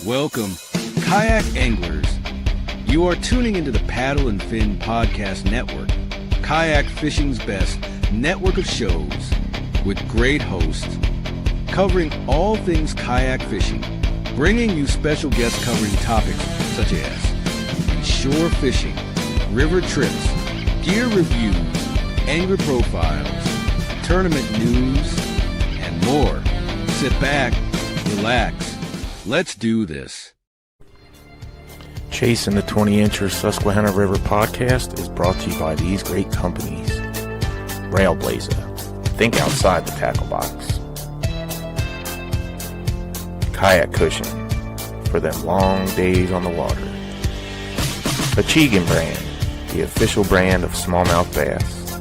Welcome, kayak anglers. You are tuning into the Paddle and Fin Podcast Network, kayak fishing's best network of shows with great hosts covering all things kayak fishing, bringing you special guests covering topics such as shore fishing, river trips, gear reviews, angler profiles, tournament news, and more. Sit back, relax. Let's do this. Chasing the 20-incher Susquehanna River podcast is brought to you by these great companies. Railblazer, think outside the tackle box. Kayak Cushion, for them long days on the water. Achigan brand, the official brand of smallmouth bass.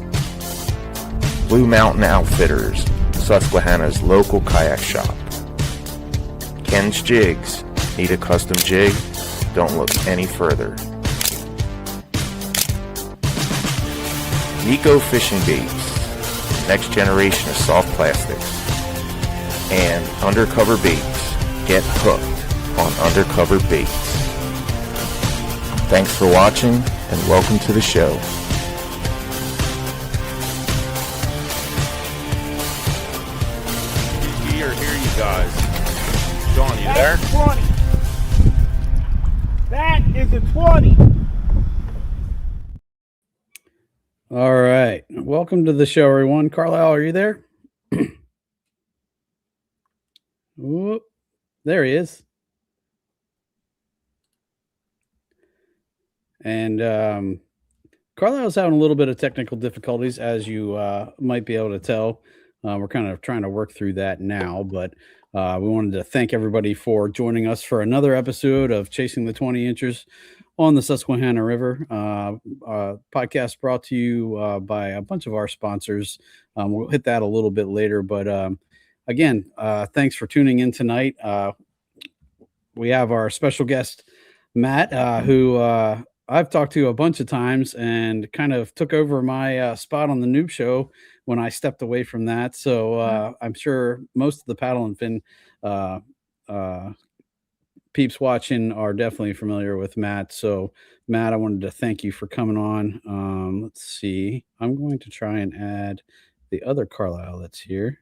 Blue Mountain Outfitters, Susquehanna's local kayak shop. Ken's Jigs, need a custom jig? Don't look any further. Nico Fishing Baits, next generation of soft plastics. And Undercover Baits, get hooked on Undercover Baits. Thanks for watching and welcome to the show. Here, you guys. Sean, you there? 20. That is a 20. All right. Welcome to the show, everyone. Carlisle, are you there? Whoop. There he is. And Carlisle's having a little bit of technical difficulties, as you might be able to tell. We're kind of trying to work through that now, but we wanted to thank everybody for joining us for another episode of Chasing the 20 Inchers on the Susquehanna River. Podcast brought to you by a bunch of our sponsors. We'll hit that a little bit later, but again, thanks for tuning in tonight. We have our special guest, Matt, who I've talked to a bunch of times and kind of took over my spot on the Noob Show when I stepped away from that. So I'm sure most of the Paddle and Fin peeps watching are definitely familiar with Matt. So Matt, I wanted to thank you for coming on. Let's see. I'm going to try and add the other Carlisle that's here.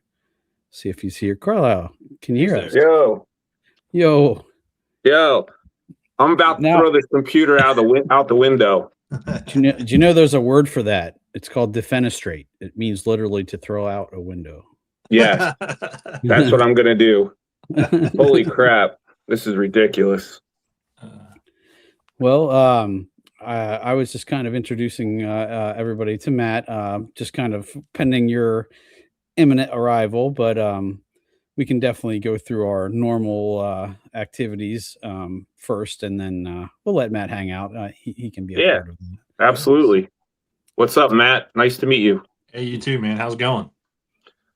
See if he's here. Carlisle, can you hear us? Yo. I'm about to throw this computer out the window. Do you know there's a word for that? It's called defenestrate. It means literally to throw out a window. Yes, that's what I'm going to do. Holy crap. This is ridiculous. Well, I was just kind of introducing everybody to Matt, just kind of pending your imminent arrival, but we can definitely go through our normal activities first, and then we'll let Matt hang out. He can be a part of that. Absolutely. What's up, Matt? Nice to meet you. Hey, you too, man. How's it going?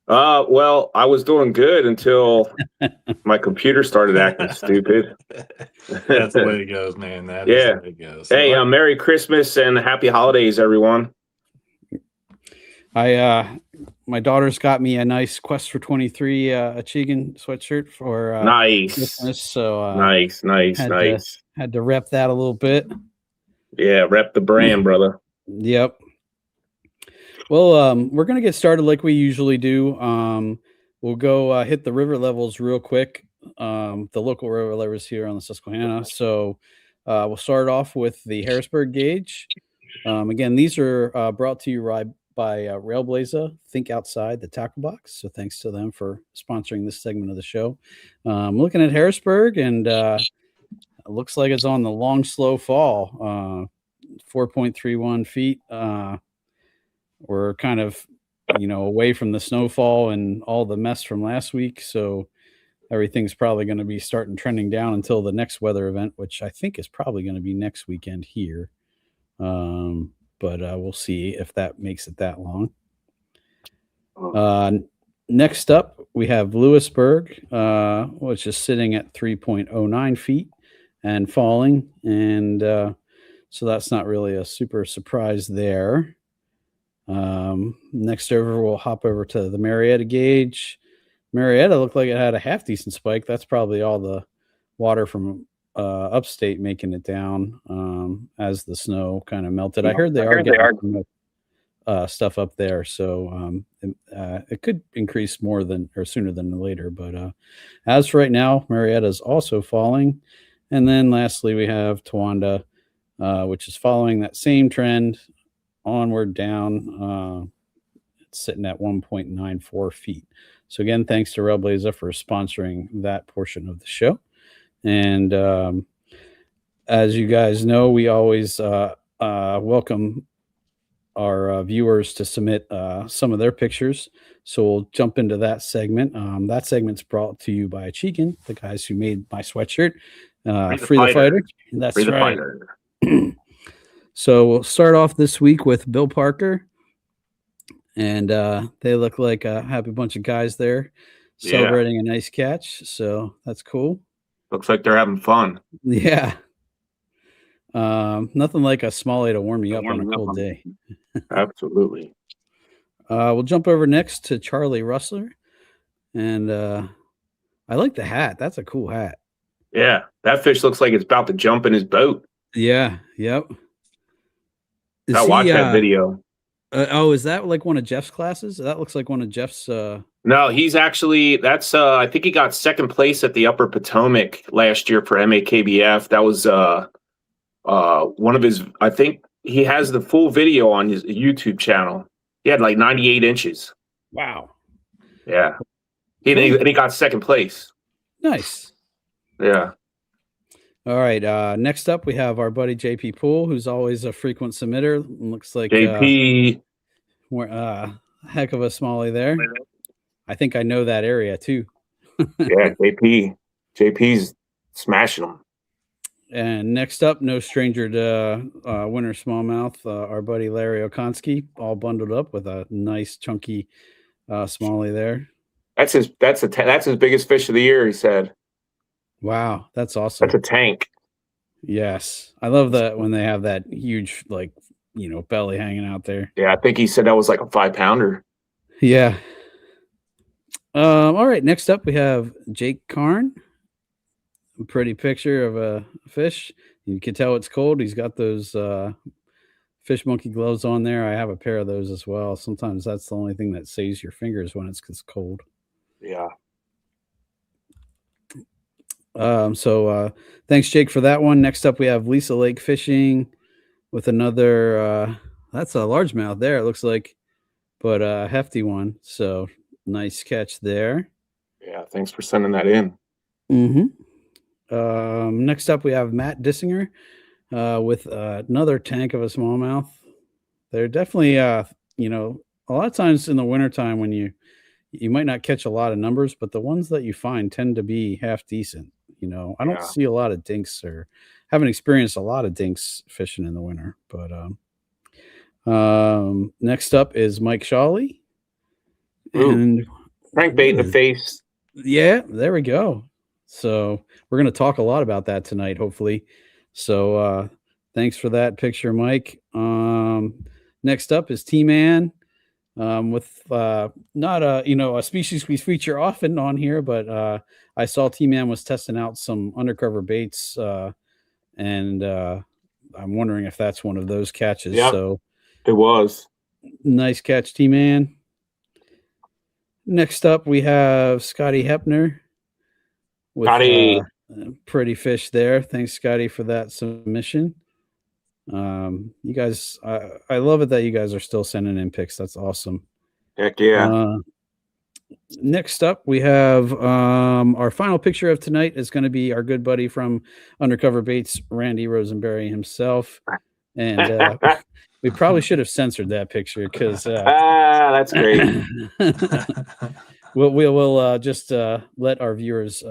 Well, I was doing good until my computer started acting stupid. That's the way it goes, man. That is the way it goes. Hey, Merry Christmas and Happy Holidays, everyone. My daughter's got me a nice Quest for 23 Achigan sweatshirt for nice Christmas. So nice. Had to rep that a little bit. Yeah, rep the brand, brother. Yep. Well, we're gonna get started like we usually do. We'll go hit the river levels real quick. The local river levels here on the Susquehanna. So we'll start off with the Harrisburg gauge. Again, these are brought to you by Railblazer, Think Outside the Tackle Box. So thanks to them for sponsoring this segment of the show. I'm looking at Harrisburg, and it looks like it's on the long, slow fall, 4.31 feet. We're kind of, away from the snowfall and all the mess from last week. So everything's probably going to be starting trending down until the next weather event, which I think is probably going to be next weekend here. But we'll see if that makes it that long. Next up, we have Lewisburg, which is sitting at 3.09 feet and falling. And so that's not really a super surprise there. Next over, we'll hop over to the Marietta gauge. Marietta looked like it had a half decent spike. That's probably all water from upstate making it down as the snow kind of melted. I heard they are getting stuff up there, so it could increase more than or sooner than later. But as for right now, Marietta's also falling, and then lastly we have Towanda, which is following that same trend onward down. It's sitting at 1.94 feet. So again, thanks to Railblazer for sponsoring that portion of the show. And as you guys know, we always welcome our viewers to submit some of their pictures. So we'll jump into that segment. That segment's brought to you by Cheekin, the guys who made my sweatshirt. Free the Fighter. That's Free the right. Fighter. So we'll start off this week with Bill Parker. And they look like a happy bunch of guys there celebrating a nice catch. So that's cool. Looks like they're having fun. Yeah. Nothing like a Smalley to warm you up on a cold day. Absolutely. We'll jump over next to Charlie Rustler. And I like the hat. That's a cool hat. Yeah. That fish looks like it's about to jump in his boat. Yeah. Yep. I watched that video. Is that like one of Jeff's classes? That looks like one of Jeff's. No, he's actually, I think he got second place at the Upper Potomac last year for MAKBF. That was one of his, I think he has the full video on his YouTube channel. He had like 98 inches. Wow. Yeah. And he got second place. Nice. Yeah. All right. Next up, we have our buddy JP Poole, who's always a frequent submitter. Looks like JP. Heck of a Smalley there. I think I know that area too. Yeah, JP's smashing them. And next up, no stranger to winter smallmouth, our buddy Larry Okonski, all bundled up with a nice chunky Smalley there. That's his biggest fish of the year, he said. Wow, that's awesome. That's a tank. Yes. I love that when they have that huge, like, belly hanging out there. Yeah, I think he said that was like a 5-pounder. Yeah. All right, next up we have Jake Karn. A pretty picture of a fish. You can tell it's cold. He's got those fish monkey gloves on there. I have a pair of those as well. Sometimes that's the only thing that saves your fingers when it's cold. Yeah. So thanks, Jake, for that one. Next up, we have Lisa Lake Fishing with another. That's a largemouth there, it looks like, but a hefty one. So nice catch there. Yeah, thanks for sending that in. Mm-hmm. Next up, we have Matt Dissinger with another tank of a smallmouth. They're definitely, a lot of times in the wintertime when you might not catch a lot of numbers, but the ones that you find tend to be half decent. I don't see a lot of dinks or haven't experienced a lot of dinks fishing in the winter, but next up is Mike Shawley. And crankbait in the face. Yeah, there we go. So we're going to talk a lot about that tonight, hopefully. So thanks for that picture, Mike. Next up is T-Man. With not a species we feature often on here, but I saw T-Man was testing out some undercover baits, and I'm wondering if that's one of those catches. Yep, so it was nice catch, T-Man. Next up, we have Scotty Hepner with pretty fish there. Thanks, Scotty, for that submission. You guys, I love it that you guys are still sending in pics. That's awesome. Heck yeah. Next up, we have our final picture of tonight is going to be our good buddy from Undercover Baits, Randy Rosenberry himself. And we probably should have censored that picture because that's great. we'll just let our viewers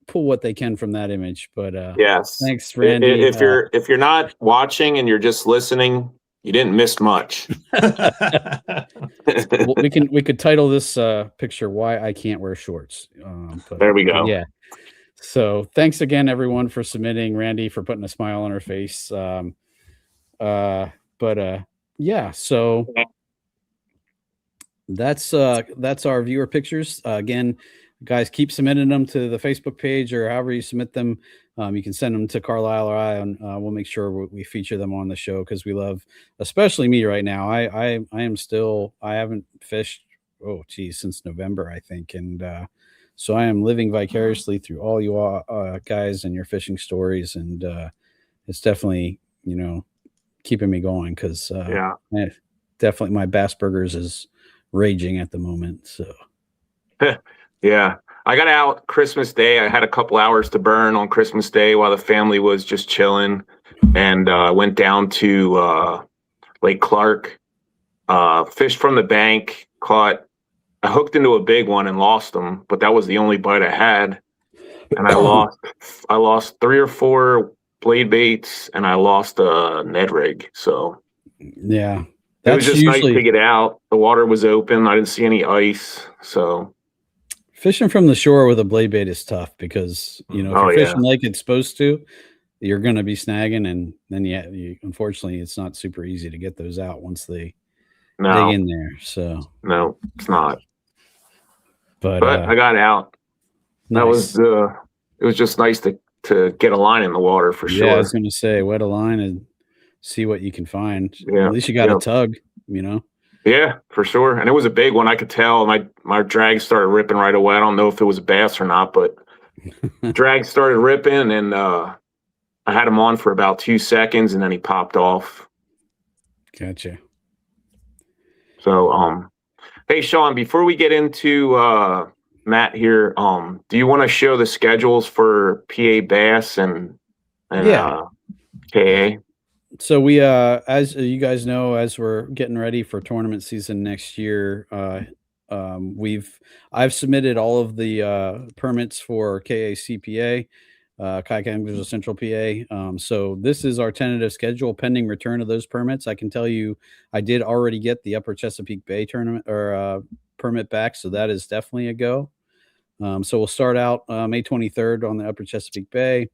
pull what they can from that image. But yes, thanks, Randy. If you're not watching and you're just listening, you didn't miss much. we could title this picture "Why I Can't Wear Shorts." There we go. Yeah. So thanks again, everyone, for submitting. Randy for putting a smile on her face. Yeah. So that's our viewer pictures. Again, guys, keep submitting them to the Facebook page or however you submit them. You can send them to Carlisle or I, and we'll make sure we feature them on the show because we love, especially me right now. I haven't fished since November, I think, and so I am living vicariously through all you guys and your fishing stories, and it's definitely keeping me going because definitely my Bass Burgers is raging at the moment. So yeah. I got out Christmas Day. I had a couple hours to burn on Christmas Day while the family was just chilling, and went down to Lake Clark, fished from the bank, I hooked into a big one and lost them, but that was the only bite I had. And I lost 3 or 4 blade baits, and I lost a Ned rig. So yeah, it was just nice to get out. The water was open. I didn't see any ice. So fishing from the shore with a blade bait is tough because, if you're fishing like it's supposed to, you're going to be snagging. And then, unfortunately, it's not super easy to get those out once they dig in there. So no, it's not. But I got out. Nice. It was just nice to get a line in the water for sure. Yeah, I was going to say, wet a line and see what you can find. Yeah, at least you got a tug, Yeah, for sure. And it was a big one. I could tell my drag started ripping right away. I don't know if it was a bass or not, but drag started ripping, and I had him on for about 2 seconds, and then he popped off. Gotcha. So, hey, Sean, before we get into Matt here, do you want to show the schedules for PA Bass and KA? So we, as you guys know, as we're getting ready for tournament season next year, I've submitted all of the permits for KACPA, Kayak Anglers of Central PA. So this is our tentative schedule pending return of those permits. I can tell you, I did already get the Upper Chesapeake Bay tournament or permit back, so that is definitely a go. So we'll start out May 23rd on the Upper Chesapeake Bay.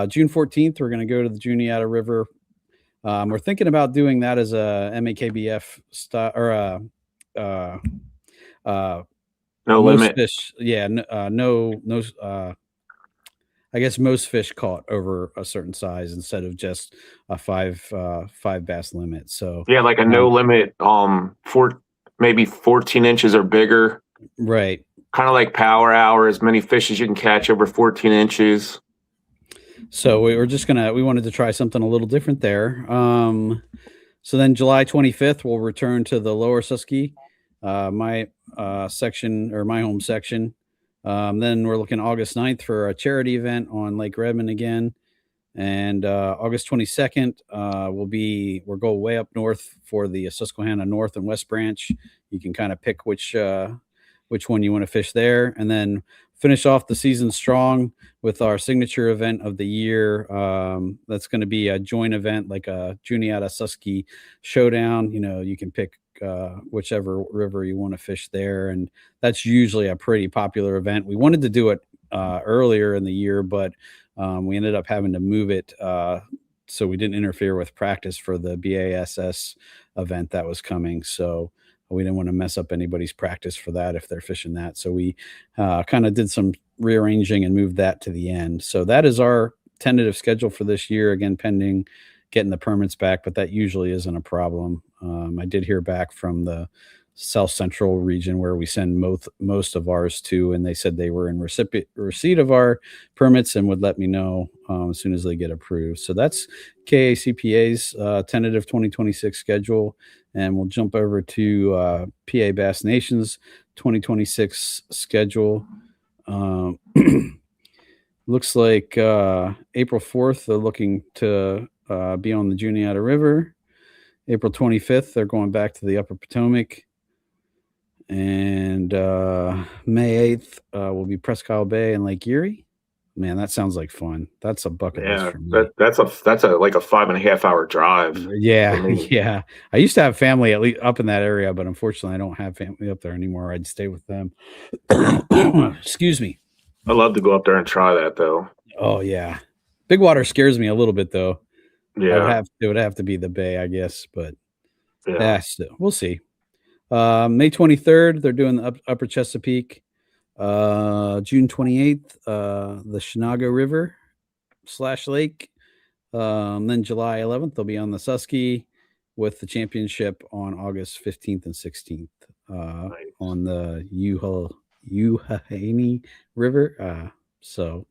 June 14th, we're going to go to the Juniata River. We're thinking about doing that as a MAKBF style or no limit fish. Yeah, no. I guess most fish caught over a certain size instead of just a five bass limit. So yeah, like a no limit, maybe 14 inches or bigger. Right. Kind of like Power Hour, as many fish as you can catch over 14 inches. So we wanted to try something a little different there. So then July 25th, we'll return to the Lower Susquehanna, my section or my home section. Then we're looking August 9th for a charity event on Lake Redmond again. And August 22nd, we'll go way up north for the Susquehanna North and West Branch. You can kind of pick which one you want to fish there, and then finish off the season strong with our signature event of the year. That's going to be a joint event, like a Juniata Susky showdown. You can pick whichever river you want to fish there, and that's usually a pretty popular event. We wanted to do it earlier in the year, but we ended up having to move it so we didn't interfere with practice for the BASS event that was coming. So we didn't want to mess up anybody's practice for that if they're fishing that. So we kind of did some rearranging and moved that to the end. So that is our tentative schedule for this year, again, pending getting the permits back, but that usually isn't a problem. I did hear back from the South Central region where we send most of ours to, and they said they were in receipt of our permits and would let me know as soon as they get approved. So that's KACPA's tentative 2026 schedule. And we'll jump over to PA Bass Nation's 2026 schedule. Looks like April 4th, they're looking to be on the Juniata River. April 25th, they're going back to the Upper Potomac. And May 8th will be Presque Isle Bay and Lake Erie. Man, that sounds like fun. That's a bucket list for me. That's like a 5.5 hour drive. Yeah. I used to have family at least up in that area, but unfortunately, I don't have family up there anymore. I'd stay with them. Excuse me. I'd love to go up there and try that, though. Oh yeah, big water scares me a little bit, though. Yeah, it would have to be the bay, I guess, but still, we'll see. May 23rd, they're doing the Upper Chesapeake. June 28th, the Shenango River / Lake. Then July 11th, they'll be on the Susquehanna with the championship on August 15th and 16th on the Uhaini River. So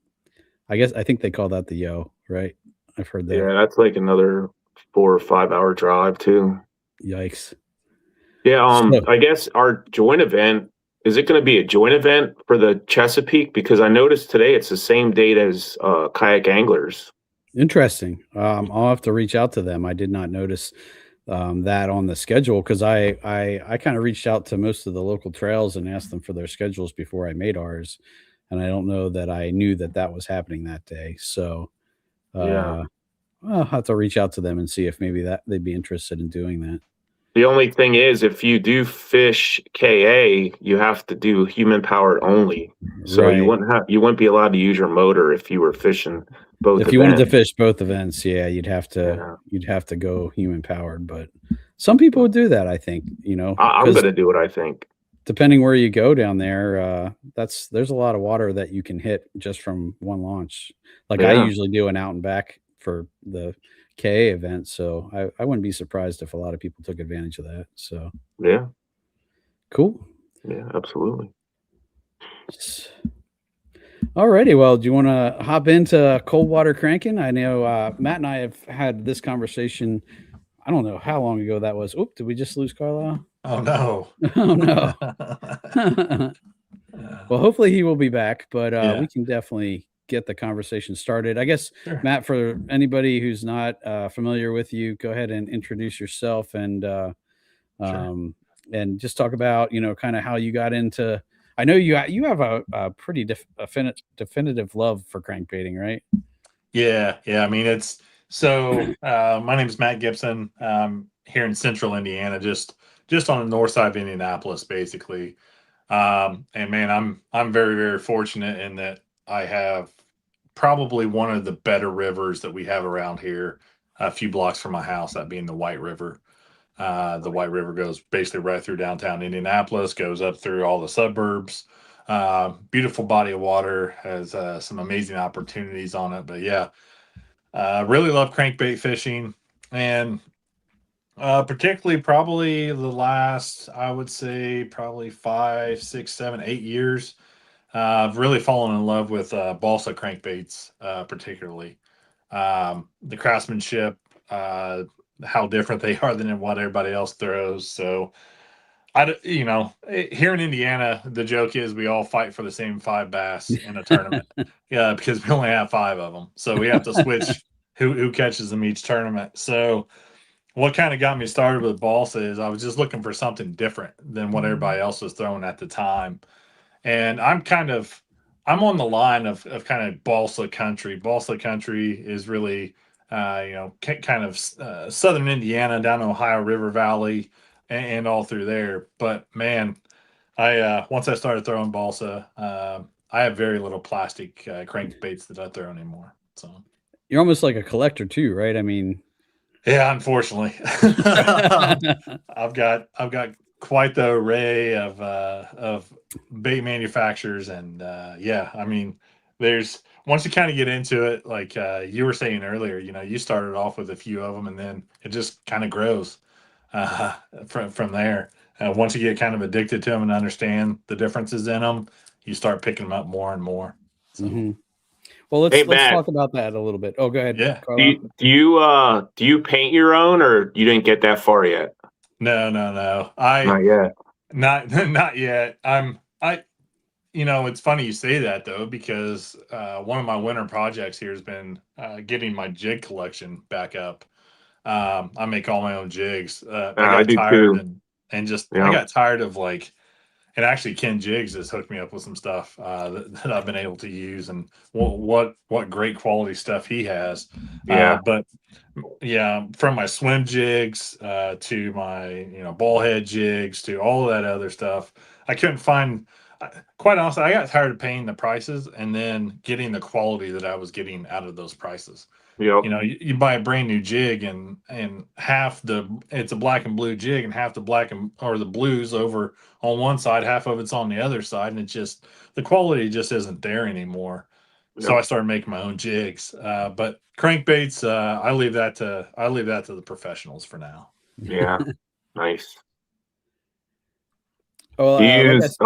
I think they call that the Yo, right? I've heard that. Yeah, that's like another 4 or 5 hour drive too. Yikes. Yeah, I guess our joint event, is it going to be a joint event for the Chesapeake? Because I noticed today it's the same date as Kayak Anglers. Interesting. I'll have to reach out to them. I did not notice that on the schedule because I kind of reached out to most of the local trails and asked them for their schedules before I made ours, and I don't know that I knew that was happening that day. So Yeah, I'll have to reach out to them and see if maybe that they'd be interested in doing that. the only thing is, if you do fish KA, you have to do human powered only. So Right. you wouldn't be allowed to use your motor if you were fishing both. If you wanted to fish both events, yeah, you'd have to go human powered. But some people would do that, I think. I'm going to do it, I think. Depending where you go down there, there's a lot of water that you can hit just from one launch. Like I usually do an out and back for the KA event, so I wouldn't be surprised if a lot of people took advantage of that. So yeah, cool. Yeah, absolutely. Alrighty, well, do you want to hop into cold water cranking? I know Matt and I have had this conversation. I don't know how long ago that was. Oop, did we just lose Carlisle? Oh no! Oh no! Well, hopefully he will be back, but we can definitely get the conversation started. I guess, sure. Matt, for anybody who's not familiar with you, go ahead and introduce yourself and Sure. And just talk about kind of how you got into. I know you have a pretty definitive love for crankbaiting, right? Yeah. I mean, it's so. My name is Matt Gibson. Here in Central Indiana, just on the north side of Indianapolis, basically. And man, I'm very, very fortunate in that I have probably one of the better rivers that we have around here, a few blocks from my house, that being the White River. The White River goes basically right through downtown Indianapolis, goes up through all the suburbs. Beautiful body of water, has some amazing opportunities on it. But yeah, really love crankbait fishing, and particularly probably the last, I would say, probably 5, 6, 7, 8 years. I've really fallen in love with balsa crankbaits, particularly the craftsmanship, how different they are than what everybody else throws. So here in Indiana, the joke is we all fight for the same 5 bass in a tournament. Yeah, because we only have 5 of them, so we have to switch who catches them each tournament. So what kind of got me started with balsa is I was just looking for something different than what everybody else was throwing at the time. And I'm on the line of kind of balsa country. Balsa country is really, kind of southern Indiana, down Ohio River Valley, and all through there. But man, once I started throwing balsa, I have very little plastic crankbaits that I throw anymore. So you're almost like a collector too, right? I mean, yeah, unfortunately, I've got quite the array of bait manufacturers, and I mean, there's once you kind of get into it, like you were saying earlier, you started off with a few of them, and then it just kind of grows from there. Once you get kind of addicted to them and understand the differences in them, you start picking them up more and more. So. Mm-hmm. Well, let's talk about that a little bit. Oh, go ahead. Yeah. Do you paint your own, or you didn't get that far yet? No. Not yet. Not yet. It's funny you say that though, because one of my winter projects here has been getting my jig collection back up. I make all my own jigs. I do tired and just I got tired of and actually Ken Jiggs has hooked me up with some stuff that I've been able to use, and what great quality stuff he has. But yeah, from my swim jigs to my ball head jigs to all of that other stuff, I couldn't find. Quite honestly, I got tired of paying the prices and then getting the quality that I was getting out of those prices. Yep. You know, you buy a brand new jig and it's a black and blue jig, and half the black or the blues over on one side, half of it's on the other side, and the quality just isn't there anymore. So Yep. I started making my own jigs. But crankbaits, I leave that to the professionals for now. Yeah. Nice. Well, Do you like use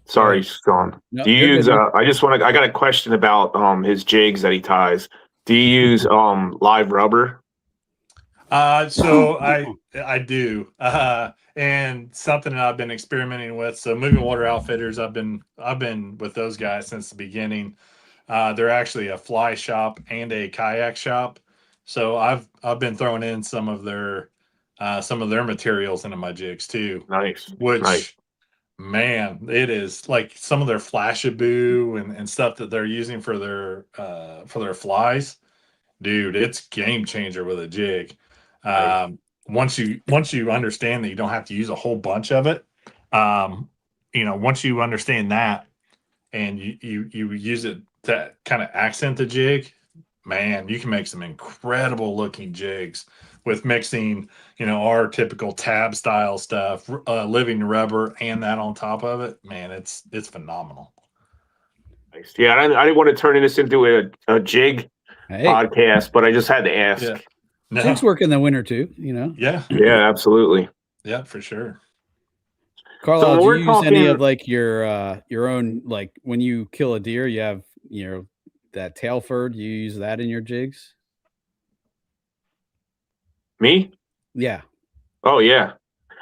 sorry, ahead. Sean. No, Do you you're use good, man. I got a question about his jigs that he ties. Do you use live rubber? So I do, and something that I've been experimenting with. So Moving Water Outfitters, I've been with those guys since the beginning. They're actually a fly shop and a kayak shop. So I've been throwing in some of their materials into my jigs too, Nice. which man, it is like some of their Flashaboo and stuff that they're using for their flies. Dude, it's game changer with a jig. Nice. Once you understand that you don't have to use a whole bunch of it, once you understand that and you use it to kind of accent the jig, man, you can make some incredible looking jigs with mixing, our typical tab style stuff, living rubber, and that on top of it. Man, it's phenomenal. Nice. Yeah, I didn't want to turn this into a jig Hey, podcast, but I just had to ask. Yeah. No. jigs work in the winter too. Yeah. Yeah, absolutely. Yeah, for sure. Carlisle, So do we're you use any talking- of like your own, like when you kill a deer, you have that tail fur? Do you use that in your jigs? Me? Yeah. Oh yeah.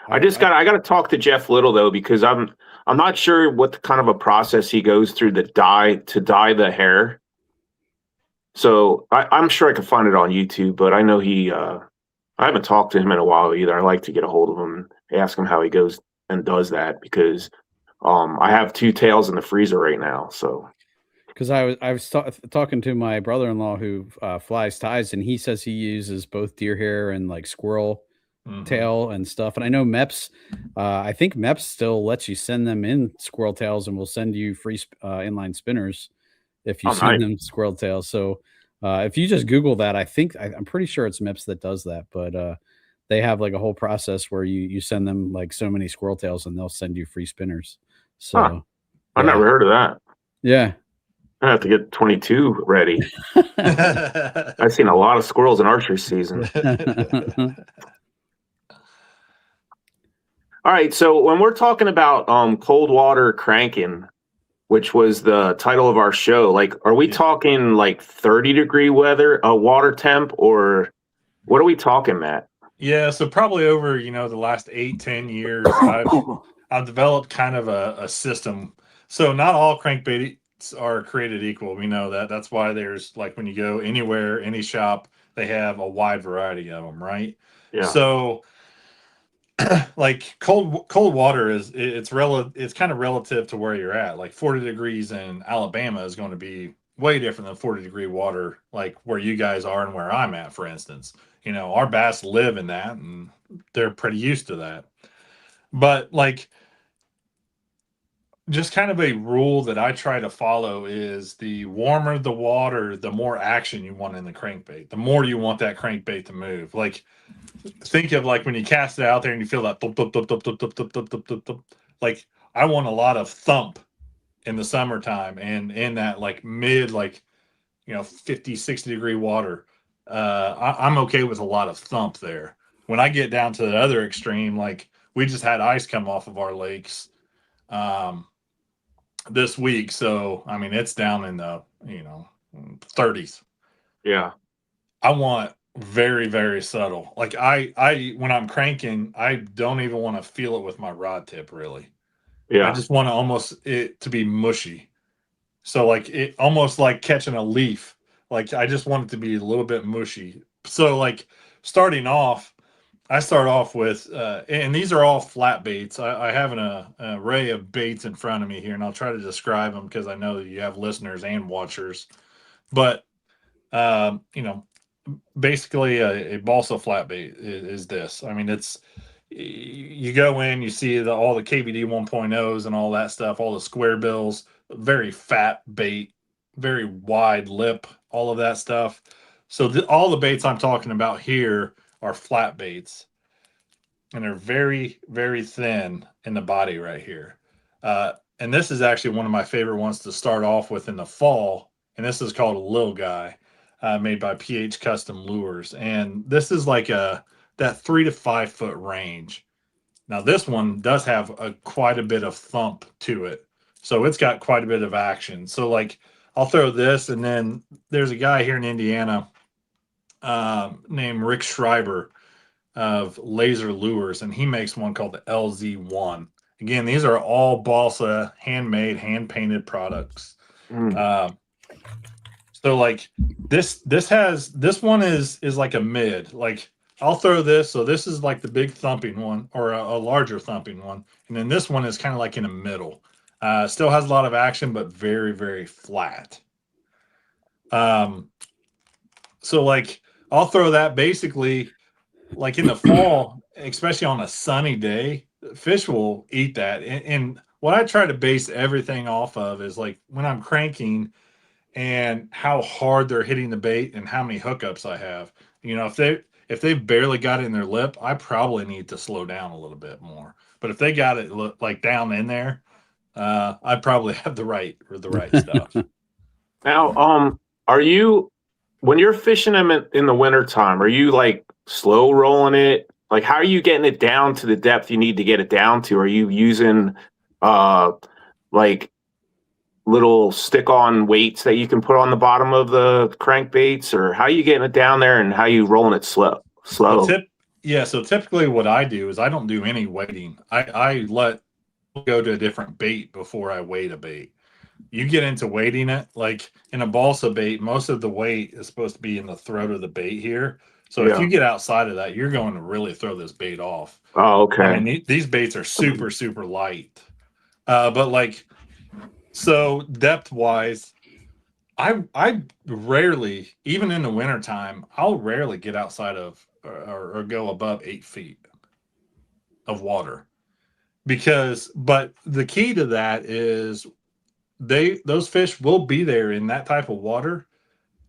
I got to talk to Jeff Little though, because I'm not sure what kind of a process he goes through to dye the hair. So I'm sure I could find it on YouTube, but I know I haven't talked to him in a while either. I like to get a hold of him and ask him how he goes and does that, because I have 2 tails in the freezer right now. So because I was talking to my brother-in-law who flies ties, and he says he uses both deer hair and like squirrel tail and stuff. And I know MEPS, I think MEPS still lets you send them in squirrel tails, and will send you free inline spinners if you send them squirrel tails. So if you just Google that, I'm pretty sure it's MEPS that does that, but they have like a whole process where you send them like so many squirrel tails, and they'll send you free spinners. So I've never heard of that. Yeah. I have to get 22 ready. I've seen a lot of squirrels in archery season. All right, so when we're talking about cold water cranking, which was the title of our show, like, are we talking like 30-degree weather, water temp, or what are we talking, Matt? Yeah, so probably over the last 8-10 years, I've developed kind of a system. So not all crankbaits are created equal. We know that. That's why there's, like, when you go anywhere, any shop, they have a wide variety of them, right? Yeah. So like cold water it's kind of relative to where you're at. Like 40 degrees in Alabama is going to be way different than 40-degree water like where you guys are and where I'm at, for instance. Our bass live in that, and they're pretty used to that. But like, just kind of a rule that I try to follow is the warmer the water, the more action you want in the crankbait, the more you want that crankbait to move. Like, think of like when you cast it out there and you feel that thump, thump, thump, thump, thump, thump, thump, thump, thump, thump, thump. Like, I want a lot of thump in the summertime, and in that like mid, like 50, 60-degree water. I'm okay with a lot of thump there. When I get down to the other extreme, like we just had ice come off of our lakes this week, so I mean it's down in the 30s. Yeah. I want very, very subtle. Like I when I'm cranking, I don't even want to feel it with my rod tip, really. Yeah. I just want to almost it to be mushy. So like it almost like catching a leaf. Like I just want it to be a little bit mushy. So like starting off, I start off with and these are all flat baits. I have an array of baits in front of me here, and I'll try to describe them because I know that you have listeners and watchers. But basically a balsa flat bait is this. I mean, it's, you go in, you see all the KVD 1.0s and all that stuff, all the square bills, very fat bait, very wide lip, all of that stuff. So all the baits I'm talking about here are flat baits, and they're very, very thin in the body right here. And this is actually one of my favorite ones to start off with in the fall. And this is called a Lil Guy, made by PH Custom Lures. And this is like that 3 to 5 foot range. Now this one does have quite a bit of thump to it, so it's got quite a bit of action. So like I'll throw this, and then there's a guy here in Indiana named Rick Schreiber of Laser Lures, and he makes one called the LZ1. Again, these are all balsa, handmade, hand painted products. So like this one is like a mid. Like I'll throw this. So this is like the big thumping one, or a larger thumping one, and then this one is kind of like in the middle. Still has a lot of action, but very, very flat. So like I'll throw that basically like in the fall, especially on a sunny day, fish will eat that. And what I try to base everything off of is like when I'm cranking and how hard they're hitting the bait and how many hookups I have. You know, if they've barely got it in their lip, I probably need to slow down a little bit more. But if they got it like down in there, I probably have the right stuff. Now, are you, when you're fishing them in the wintertime, are you like slow rolling it? Like, how are you getting it down to the depth you need to get it down to? Are you using like little stick-on weights that you can put on the bottom of the crankbaits, or how are you getting it down there, and how are you rolling it slow? So typically what I do is I don't do any weighting. I let go to a different bait before I weight a bait. You get into weighting it, like in a balsa bait, most of the weight is supposed to be in the throat of the bait here. So if you get outside of that, you're going to really throw this bait off. Oh, okay. I mean, these baits are super, super light. But like, so depth wise, I rarely, even in the wintertime, I'll rarely get outside of or go above 8 feet of water. But the key to that is those fish will be there in that type of water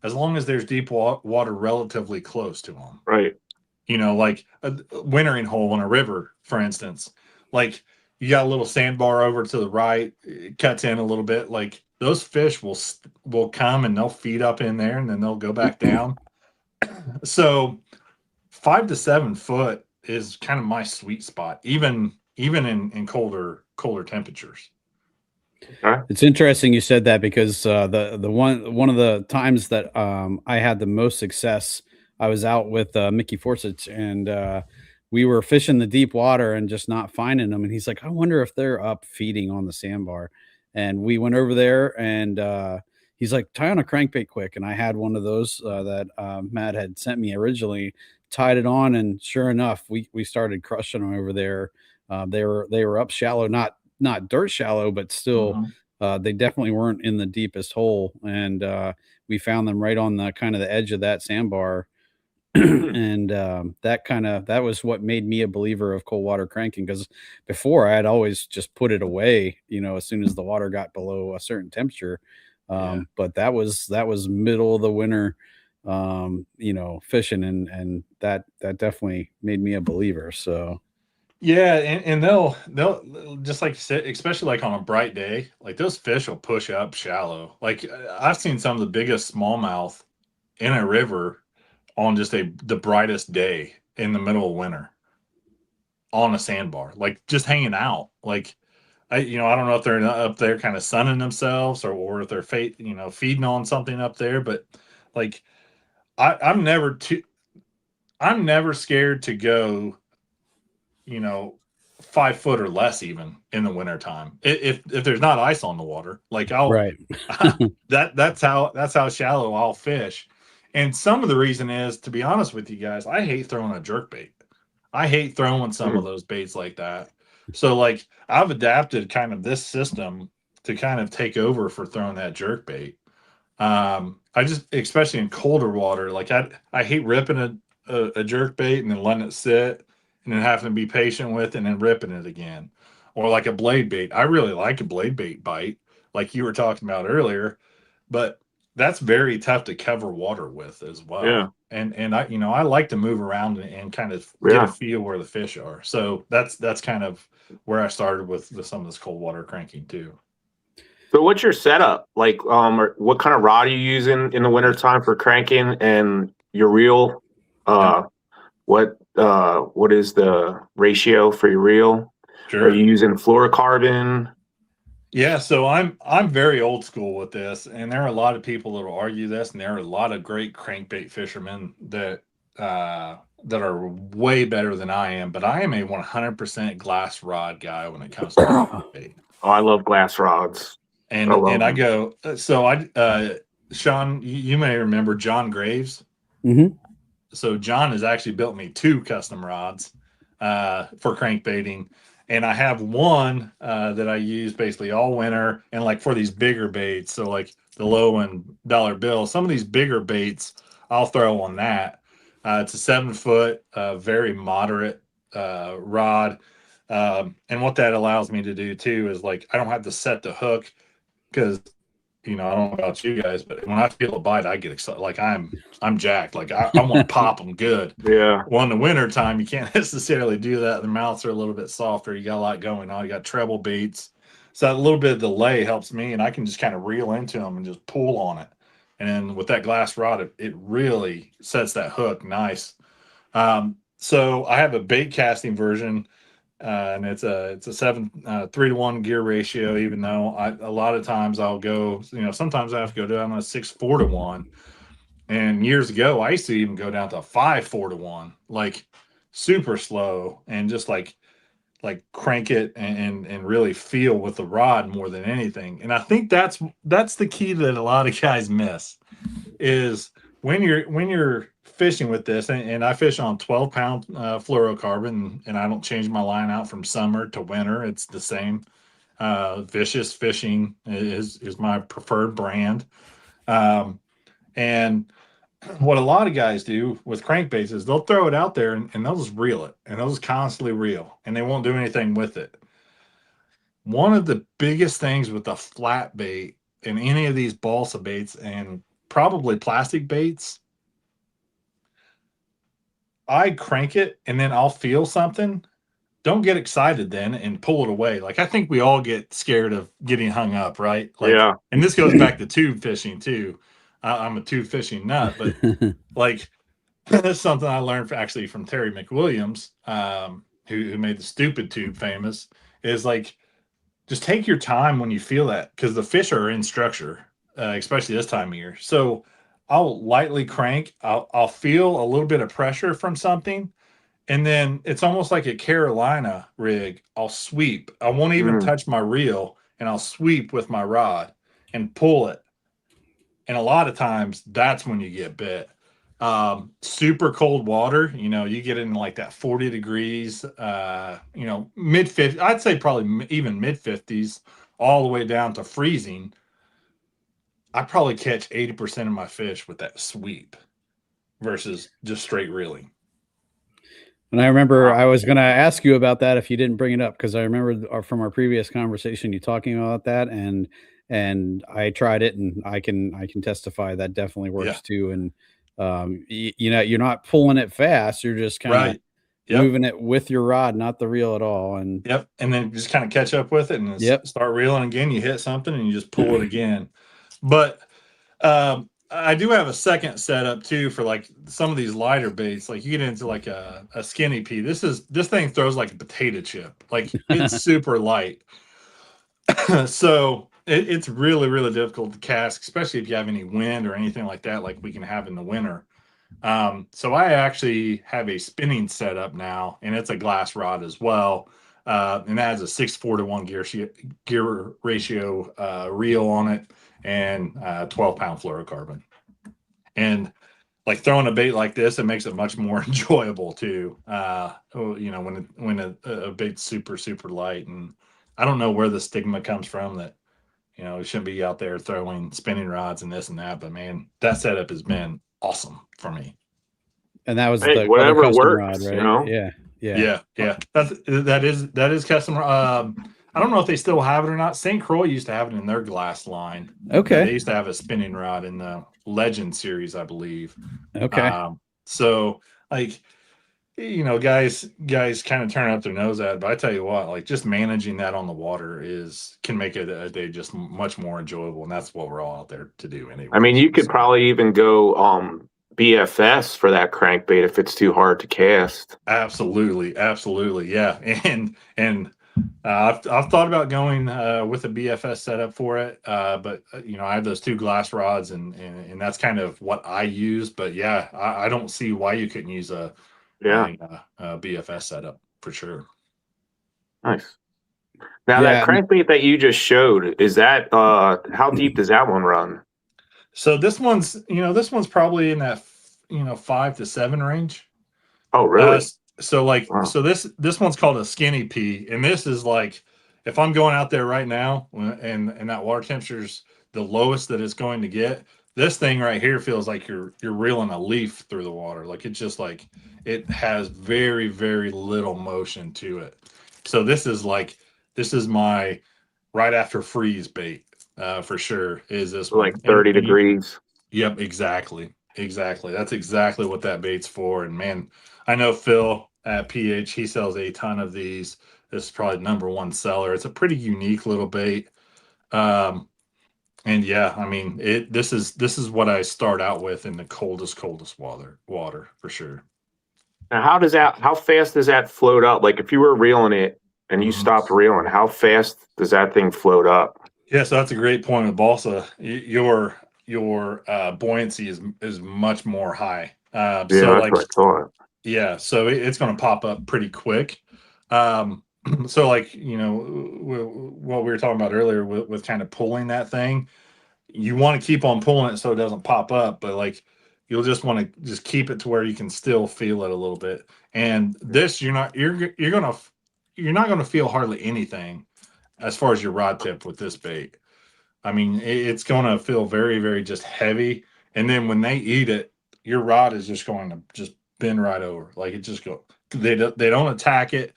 as long as there's deep water relatively close to them. Right. You know, like a wintering hole in a river, for instance. Like you got a little sandbar over to the right, it cuts in a little bit. Like those fish will come and they'll feed up in there, and then they'll go back down. So 5 to 7 foot is kind of my sweet spot, even in colder temperatures. It's interesting you said that, because the one of the times that I had the most success, I was out with Mickey Forsich, and we were fishing the deep water and just not finding them. And he's like, I wonder if they're up feeding on the sandbar. And we went over there, and he's like, tie on a crankbait quick. And I had one of those that Matt had sent me originally, tied it on, and sure enough, we started crushing them over there. They were up shallow, not dirt shallow, but still they definitely weren't in the deepest hole. And we found them right on the kind of the edge of that sandbar. And that was what made me a believer of cold water cranking, because before I had always just put it away, you know, as soon as the water got below a certain temperature. But that was middle of the winter, you know, fishing, and that definitely made me a believer. So yeah, and they'll just like sit, especially like on a bright day, like those fish will push up shallow. Like I've seen some of the biggest smallmouth in a river on just the brightest day in the middle of winter on a sandbar, like just hanging out. Like I don't know if they're up there kind of sunning themselves, or if they're feeding on something up there, but like I'm never scared to go, 5 foot or less, even in the wintertime. If there's not ice on the water, like that's how shallow I'll fish. And some of the reason is, to be honest with you guys, I hate throwing a jerk bait. I hate throwing some of those baits like that. So like I've adapted kind of this system to kind of take over for throwing that jerk bait. I just, especially in colder water, like I hate ripping a jerk bait and then letting it sit and then having to be patient with it and then ripping it again. Or like a blade bait. I really like a blade bait bite, like you were talking about earlier, but that's very tough to cover water with as well. Yeah. And I, I like to move around and kind of get a feel where the fish are. So that's kind of where I started with some of this cold water cranking too. So what's your setup? Like, or what kind of rod are you using in the wintertime for cranking, and your reel? What is the ratio for your reel? Sure. Are you using fluorocarbon? Yeah, so I'm very old school with this, and there are a lot of people that will argue this, and there are a lot of great crankbait fishermen that are way better than I am. But I am a 100% glass rod guy when it comes to crankbait. Oh, I love glass rods. And I go, Sean, you may remember John Graves. Mm-hmm. So John has actually built me 2 custom rods for crankbaiting. And I have one that I use basically all winter, and like for these bigger baits, so like the low and dollar bill, some of these bigger baits I'll throw on that. It's a 7-foot, very moderate rod. And what that allows me to do too is, like, I don't have to set the hook, because I don't know about you guys, but when I feel a bite, I get excited. Like I'm jacked. Like I want to pop them good. Yeah. Well, in the winter time, you can't necessarily do that. The mouths are a little bit softer. You got a lot going on. You got treble baits. So a little bit of delay helps me, and I can just kind of reel into them and just pull on it. And then with that glass rod, it really sets that hook nice. So I have a bait casting version. And it's a 3-to-1 gear ratio, even though a lot of times I'll go, sometimes I have to go down to a 6-4-to-1. And years ago, I used to even go down to a 5-4-to-1, like super slow, and just like crank it and really feel with the rod more than anything. And I think that's the key that a lot of guys miss, is when you're fishing with this, and I fish on 12-pound fluorocarbon, and I don't change my line out from summer to winter. It's the same. Vicious Fishing is my preferred brand. And what a lot of guys do with crankbaits is they'll throw it out there and they'll just reel it, and they'll just constantly reel, and they won't do anything with it. One of the biggest things with the flat bait and any of these balsa baits, and probably plastic baits, I crank it and then I'll feel something. Don't get excited then and pull it away. Like, I think we all get scared of getting hung up, right? Like, Yeah. And this goes back to tube fishing too. I'm a tube fishing nut, but like, that's something I learned actually from Terry McWilliams, who made the stupid tube famous, is like, just take your time when you feel that, because the fish are in structure, especially this time of year. So I'll lightly crank. I'll feel a little bit of pressure from something, and then it's almost like a Carolina rig. I'll sweep. I won't even touch my reel, and I'll sweep with my rod and pull it. And a lot of times that's when you get bit. Super cold water, you get in like that 40 degrees, mid 50s, I'd say probably even mid 50s, all the way down to freezing. I probably catch 80% of my fish with that sweep versus just straight reeling. And I remember I was going to ask you about that if you didn't bring it up, because I remember from our previous conversation you talking about that, and I tried it, and I can testify that definitely works too. And you're not pulling it fast, you're just kind of moving it with your rod, not the reel at all. And and then just kind of catch up with it and start reeling again. You hit something and you just pull it again. But I do have a second setup too for like some of these lighter baits. Like, you get into like a skinny pea. This thing throws like a potato chip. Like, it's super light. So it's really, really difficult to cast, especially if you have any wind or anything like that, like we can have in the winter. So I actually have a spinning setup now, and it's a glass rod as well. And that has a 6-4-to-1 gear ratio reel on it, and 12-pound fluorocarbon. And like, throwing a bait like this, it makes it much more enjoyable too. When a bait's super, super light. And I don't know where the stigma comes from that, we shouldn't be out there throwing spinning rods and this and that, but man, that setup has been awesome for me. And that was whatever custom works, rod, right? Yeah. That is custom. I don't know if they still have it or not. St. Croix used to have it in their glass line. Okay. They used to have a spinning rod in the Legend series, I believe. Okay. So like, guys kind of turn up their nose at it, but I tell you what, like just managing that on the water can make it a day just much more enjoyable, and that's what we're all out there to do anyway. I mean, you could probably even go BFS for that crankbait if it's too hard to cast. Absolutely, yeah, and I've thought about going with a BFS setup for it, but I have those 2 glass rods, and that's kind of what I use. But yeah, I don't see why you couldn't use a BFS setup for sure. Nice. Now that crankbait that you just showed, is that how deep does that one run? So this one's probably in that 5 to 7 range. Oh, really? Wow. So this one's called a skinny pea, and this is like if I'm going out there right now and that water temperature's the lowest that it's going to get, this thing right here feels like you're reeling a leaf through the water. Like it's just like it has very, very little motion to it. So this is my right after freeze bait for sure. Is this Like one 30 degrees? Yep, exactly. That's exactly what that bait's for. And man, I know Phil at PH, he sells a ton of these. This is probably #1 seller. It's a pretty unique little bait. And yeah, I mean, this is what I start out with in the coldest water for sure. Now, how fast does that float up? Like if you were reeling it and you stopped reeling, how fast does that thing float up? Yeah, so that's a great point with balsa. Your buoyancy is much more high. Yeah, So that's like, what I thought. yeah, so it's going to pop up pretty quick. So like, what we were talking about earlier with kind of pulling that thing, you want to keep on pulling it so it doesn't pop up, but like you'll just want to just keep it to where you can still feel it a little bit. And this, you're not going to feel hardly anything as far as your rod tip with this bait. I mean, it's going to feel very, very just heavy. And then when they eat it, your rod is just going to just bend right over. Like it just go. They don't attack it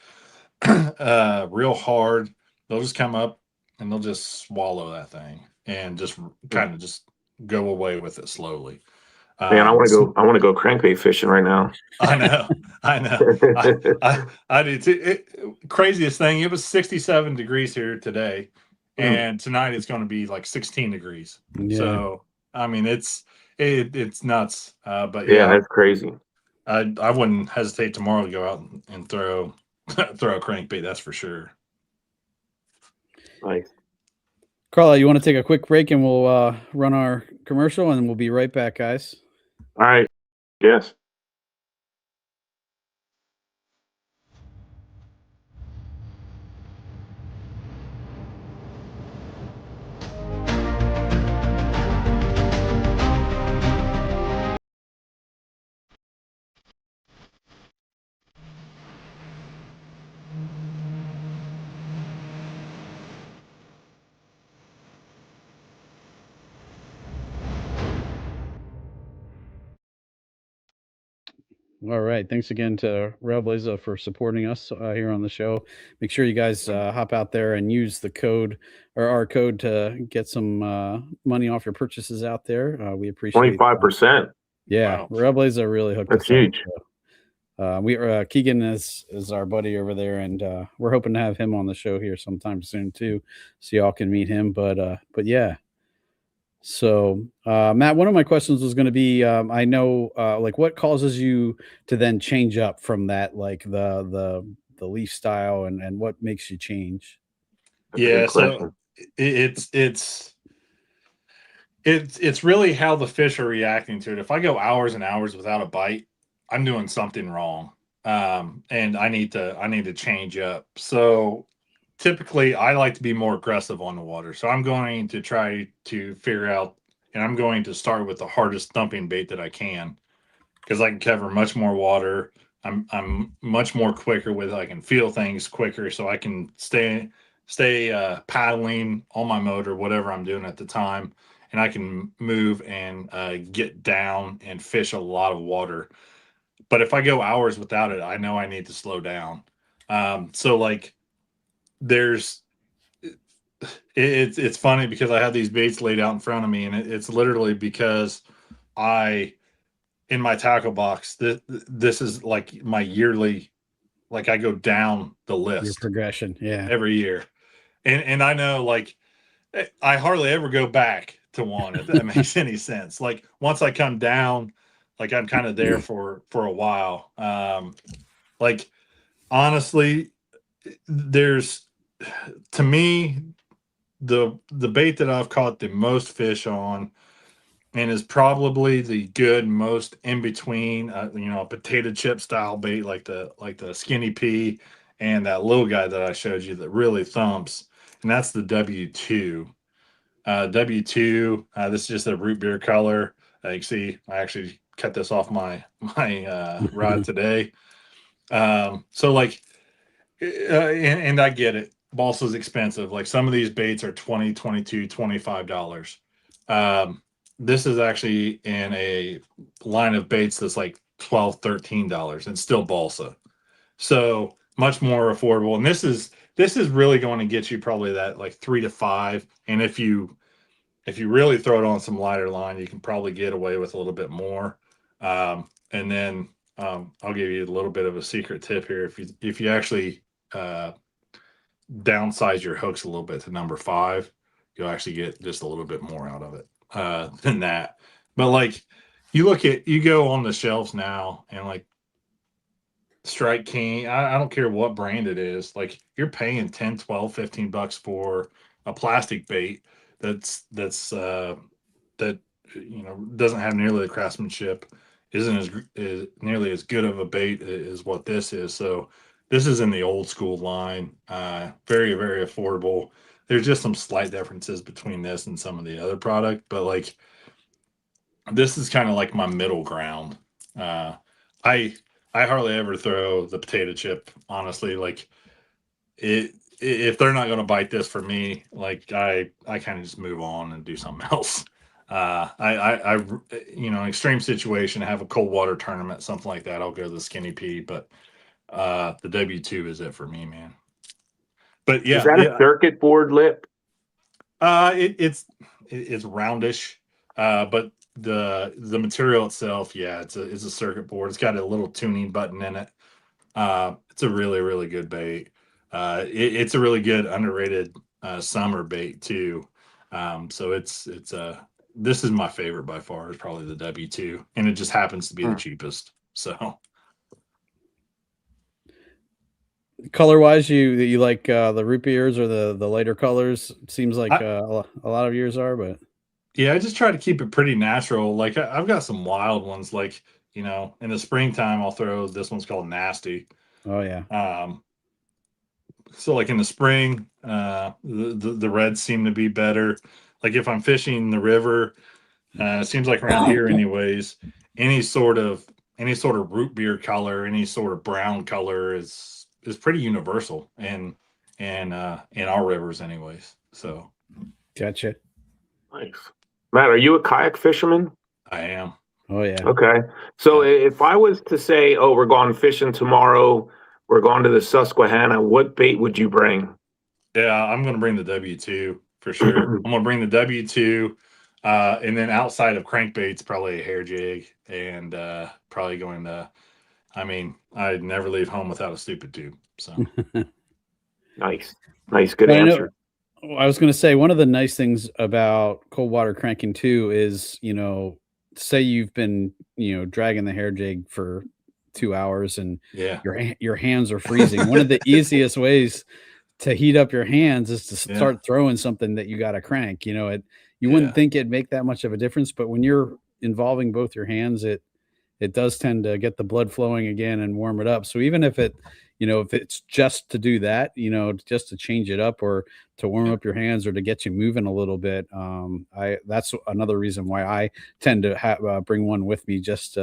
real hard. They'll just come up and they'll just swallow that thing and just kind of just go away with it slowly. Man, I want to go crankbait fishing right now. I know. I do too. Craziest thing, it was 67 degrees here today, and tonight it's going to be like 16 degrees. Yeah. So I mean, it's nuts. But yeah, that's crazy. I wouldn't hesitate tomorrow to go out and throw a crankbait. That's for sure. Nice. Carla, you want to take a quick break and we'll run our commercial and we'll be right back, guys. All right. Yes. All right. Thanks again to Railblazer for supporting us here on the show. Make sure you guys hop out there and use the code or our code to get some money off your purchases out there. We appreciate 25%. Yeah. Wow. Railblazer really hooked That's us huge. Up. We are Keegan is our buddy over there, and we're hoping to have him on the show here sometime soon too, so y'all can meet him. But yeah. So, Matt, one of my questions was going to be, I know, like, what causes you to then change up from that, like the leaf style, and what makes you change? Yeah, so it's really how the fish are reacting to it. If I go hours and hours without a bite, I'm doing something wrong, and I need to change up. So typically I like to be more aggressive on the water. So I'm going to try to figure out, and I'm going to start with the hardest thumping bait that I can, because I can cover much more water. I'm much more quicker with it. I can feel things quicker, so I can stay paddling on my motor, whatever I'm doing at the time, and I can move and get down and fish a lot of water. But if I go hours without it, I know I need to slow down. So like, there's it's funny because I have these baits laid out in front of me, and it's literally because in my tackle box, this is like my yearly, like I go down the Your list progression. Yeah. every year. And I know, like, I hardly ever go back to one, if that makes any sense. Like, once I come down, like, I'm kind of there for a while. Like, honestly, to me, the bait that I've caught the most fish on, and is probably the good most in between, a potato chip style bait like the skinny pea, and that little guy that I showed you that really thumps, and that's the W2. W2. This is just a root beer color. You can see I actually cut this off my rod today. So like, and I get it. Balsa's expensive. Like, some of these baits are $20, $22, $25. This is actually in a line of baits that's like $12, $13, and still balsa. So much more affordable. And this is really going to get you probably that like 3 to 5. And if you really throw it on some lighter line, you can probably get away with a little bit more. And then I'll give you a little bit of a secret tip here. If you actually downsize your hooks a little bit to number 5, you'll actually get just a little bit more out of it than that. But like, you go on the shelves now, and like Strike King, I don't care what brand it is, like, you're paying 10, 12, $15 for a plastic bait that doesn't have nearly the craftsmanship, isn't nearly as good of a bait as what this is. So this is in the old school line, very, very affordable. There's just some slight differences between this and some of the other product, but like, this is kind of like my middle ground. I hardly ever throw the potato chip, honestly. Like, if they're not going to bite this for me, like, I kind of just move on and do something else. Extreme situation, have a cold water tournament, something like that, I'll go to the skinny pea, but the W2 is it for me, man. But yeah, is that a circuit board lip? It's roundish, but the material itself, yeah, it's a circuit board. It's got a little tuning button in it. It's a really, really good bait. It's a really good underrated summer bait too. So this is my favorite by far, is probably the W2, and it just happens to be the cheapest. So color wise, you like the root beers or the lighter colors? Seems like a lot of yours are, but yeah, I just try to keep it pretty natural. Like, I've got some wild ones, like, in the springtime I'll throw this one's called Nasty. Oh yeah. So like in the spring, the reds seem to be better. Like, if I'm fishing the river, it seems like around here anyways, any sort of root beer color, any sort of brown color is pretty universal in our rivers anyways. So Gotcha. Nice. Matt, are you a kayak fisherman? I am. Oh yeah. Okay. So if I was to say, oh, we're going fishing tomorrow, we're going to the Susquehanna, what bait would you bring? Yeah, I'm going to bring the W2 for sure. I'm going to bring the W2, and then outside of crankbaits, probably a hair jig, and probably going to, I'd never leave home without a stupid tube. So Nice, good answer. I was going to say, one of the nice things about cold water cranking too is, say you've been, dragging the hair jig for 2 hours and your hands are freezing. One of the easiest ways to heat up your hands is to start throwing something that you got to crank. You wouldn't think it'd make that much of a difference, but when you're involving both your hands, it does tend to get the blood flowing again and warm it up. So even if if it's just to do that, just to change it up or to warm up your hands or to get you moving a little bit, that's another reason why I tend to bring one with me, just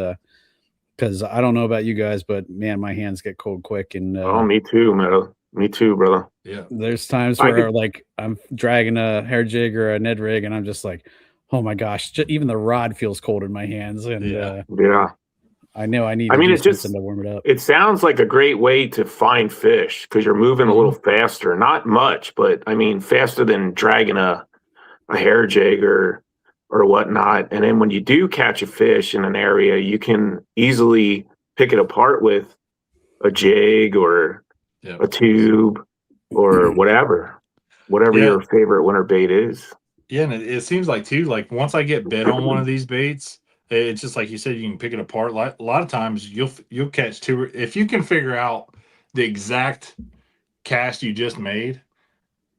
because I don't know about you guys, but man, my hands get cold quick. And me too, man. Me too, brother. Yeah. There's times where like I'm dragging a hair jig or a Ned rig, and I'm just like, oh my gosh, even the rod feels cold in my hands. And I know I need I to mean, do it just something to warm it up. it sounds like a great way to find fish because you're moving a little faster. Not much, but I mean, faster than dragging a hair jig or whatnot. And then when you do catch a fish in an area, you can easily pick it apart with a jig or Yep. a tube or whatever Yeah. your favorite winter bait is. Yeah, and it seems like too, like once I get bit on one of these baits, it's just like you said, you can pick it apart. Like a lot of times you'll catch two if you can figure out the exact cast you just made,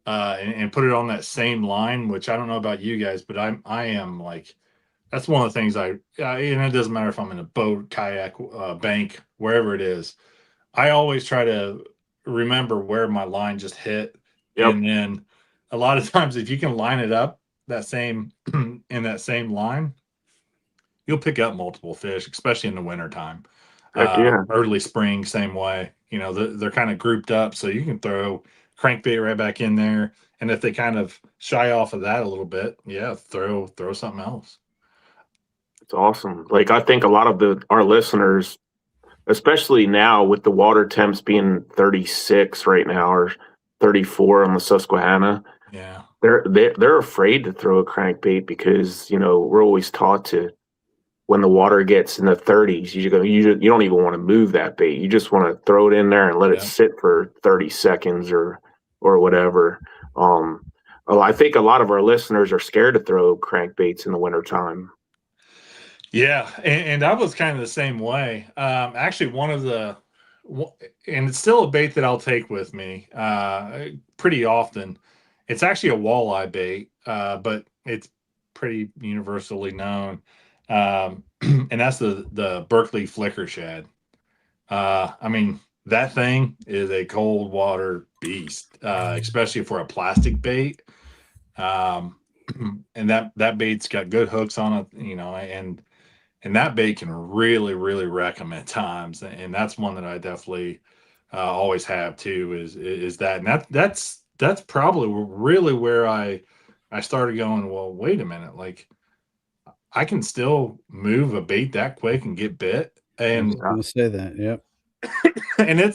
and put it on that same line. Which I don't know about you guys, but I am like that's one of the things and it doesn't matter if I'm in a boat, kayak, bank, wherever it is. I always try to remember where my line just hit, Yep. and then a lot of times if you can line it up that same in that same line, you'll pick up multiple fish, especially in the wintertime. Heck yeah. Early spring, same way. You know, they're kind of grouped up, so you can throw crankbait right back in there. And if they kind of shy off of that a little bit, yeah, throw something else. It's awesome. Like I think a lot of our listeners, especially now with the water temps being 36 right now or 34 on the Susquehanna, Yeah. they're afraid to throw a crankbait because, you know, we're always taught to when the water gets in the 30s, you don't even want to move that bait. You just want to throw it in there and let it sit for 30 seconds or whatever. Well, I think a lot of our listeners are scared to throw crankbaits in the wintertime. Yeah, and I was kind of the same way. Actually, and it's still a bait that I'll take with me pretty often. It's actually a walleye bait, but it's pretty universally known, and that's the Berkeley flicker shad. I mean, that thing is a cold water beast, especially for a plastic bait. And that bait's got good hooks on it, you know, and that bait can really, really wreck them at times. And that's one that I definitely always have too. Is that, and that's probably really where I started going. Well, wait a minute, like I can still move a bait that quick and get bit. I was And going to say that. Yep. and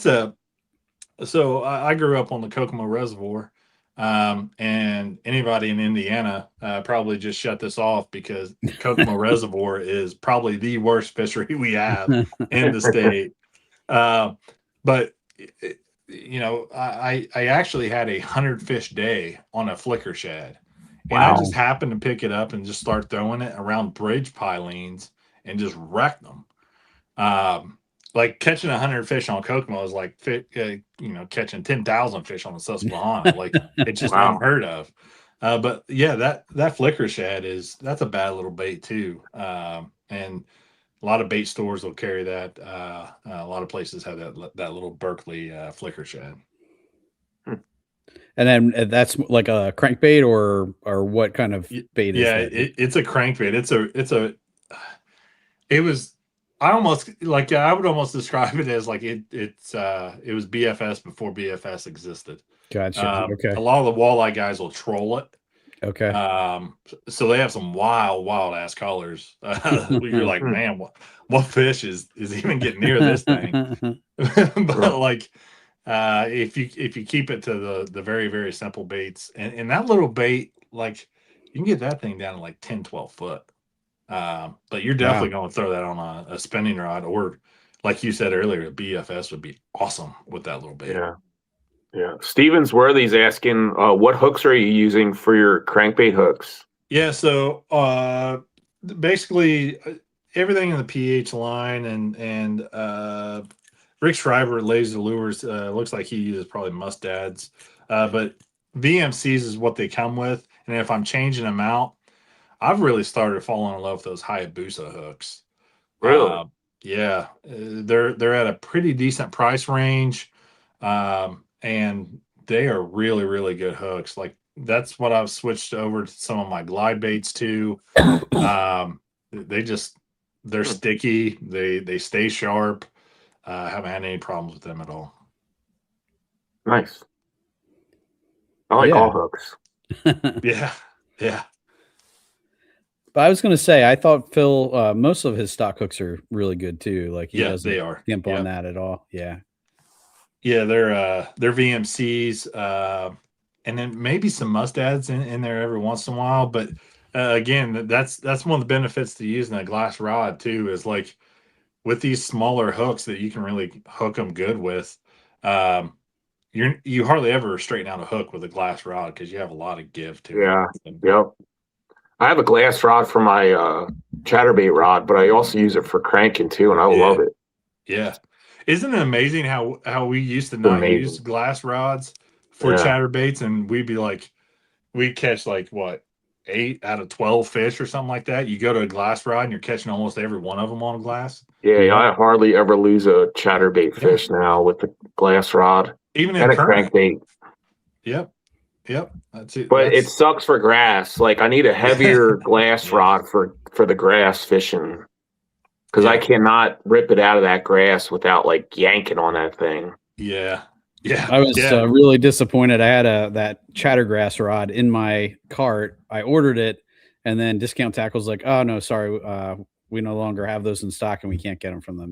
so I grew up on the Kokomo Reservoir. And anybody in Indiana probably just shut this off because Kokomo Reservoir is probably the worst fishery we have in the state. But you know, I actually had 100 fish day on a flicker shad, and I just happened to pick it up and just start throwing it around bridge pilings and just wreck them. Like catching 100 fish on Kokomo is like catching 10,000 fish on the Susquehanna. Like it's just unheard of. But yeah, that flicker shad that's a bad little bait too. And a lot of bait stores will carry that. A lot of places have that little Berkeley flicker shad. And then that's like a crankbait or what kind of bait is that? It's a crankbait. I would almost describe it as like it was BFS before BFS existed. Gotcha. Okay. A lot of the walleye guys will troll it. Okay. So they have some wild ass colors. You're like, man, what fish is even getting near this thing? But like, if you keep it to the very, very simple baits and that little bait, like you can get that thing down to like 10, 12 foot. But you're definitely going to throw that on a spinning rod, or like you said earlier, a BFS would be awesome with that little bait. Yeah. Stevens Worthy's asking, what hooks are you using for your crankbait hooks? Yeah. So basically everything in the PH line and Rick Schreiber at Laser Lures looks like he uses probably Mustads, but VMCs is what they come with. And if I'm changing them out, I've really started falling in love with those Hayabusa hooks. Really? Yeah, they're at a pretty decent price range, and they are really, really good hooks. Like that's what I've switched over to some of my glide baits too. They're sticky. They stay sharp. Haven't had any problems with them at all. Nice. I like all hooks. Yeah. But I was going to say, I thought Phil, most of his stock hooks are really good too. Like he doesn't they are. skimp on that at all. Yeah. Yeah, they're VMCs, and then maybe some mustads in there every once in a while. But again, that's one of the benefits to using a glass rod too, is like with these smaller hooks that you can really hook them good with. You hardly ever straighten out a hook with a glass rod because you have a lot of give to Yeah. it. Yep. I have a glass rod for my chatterbait rod, but I also use it for cranking too, and I love it. Yeah. Isn't it amazing how we used to It's not use amazing. glass rods for chatterbaits, and we'd be like, we'd catch like what, 8 out of 12 fish or something like that. You go to a glass rod and you're catching almost every one of them on glass. Yeah, I hardly ever lose a chatterbait fish now with the glass rod. Even in and a current. crankbait. Yep. That's it. But it sucks for grass. Like I need a heavier glass rod for the grass fishing. Because I cannot rip it out of that grass without like yanking on that thing. Yeah. I was really disappointed. I had that chattergrass rod in my cart. I ordered it, and then Discount Tackle's like, "Oh no, sorry, we no longer have those in stock, and we can't get them from the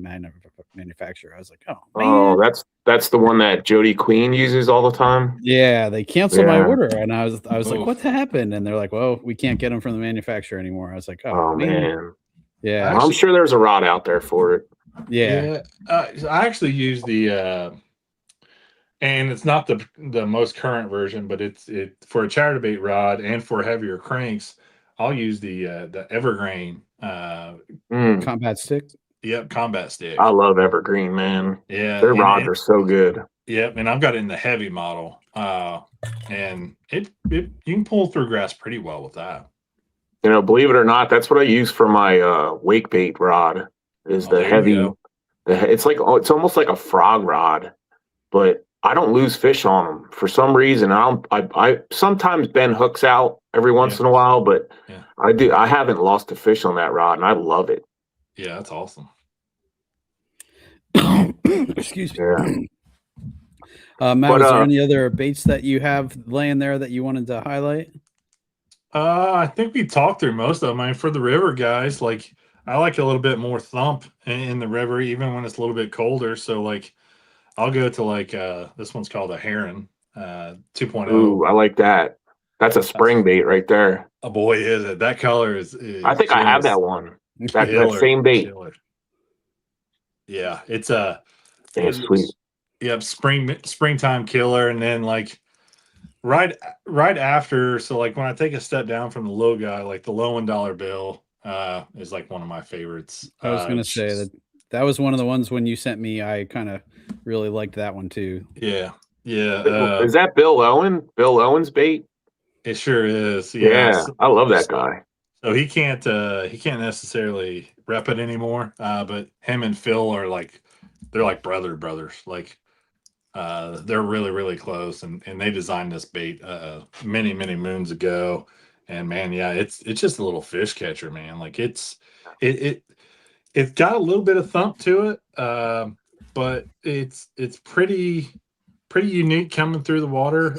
manufacturer." I was like, "Oh man, that's the one that Jody Queen uses all the time." Yeah, they canceled my order, and I was like, "What happened?" And they're like, "Well, we can't get them from the manufacturer anymore." I was like, "Oh man. Yeah." I'm sure there's a rod out there for it. Yeah. I actually use the and it's not the most current version, but it's for a chatterbait rod and for heavier cranks. I'll use the Evergreen combat stick. Yep, combat stick. I love Evergreen, man. Yeah, their rods are so good. Yep, and I've got it in the heavy model, and it you can pull through grass pretty well with that. You know, believe it or not, that's what I use for my wake bait rod. Is the heavy? It's almost like a frog rod, but I don't lose fish on them for some reason. I sometimes bend hooks out every once in a while, but I do. I haven't lost a fish on that rod, and I love it. Yeah, that's awesome. Excuse me. Matt, is there any other baits that you have laying there that you wanted to highlight? I think we talked through most of them. I mean, for the river guys, like I like a little bit more thump in the river, even when it's a little bit colder. So like, I'll go to like this one's called a Heron 2.0. Ooh, I like that. That's a spring bait right there. Oh boy, is it? That color is I think I have that one. That same bait. Killer. Yeah, it's sweet. Yeah, springtime killer, and then like right after. So like when I take a step down from the low guy, like the low $1 bill is like one of my favorites. I was gonna say that was one of the ones when you sent me. I kind of really liked that one too. Yeah. Is that Bill Owen? Bill Owen's bait? It sure is. Yeah, I love that guy. So he can't necessarily rep it anymore. But him and Phil are like, they're like brothers. Like they're really, really close, and they designed this bait many moons ago. And man, yeah, it's just a little fish catcher, man. Like it's got a little bit of thump to it, but it's pretty unique coming through the water.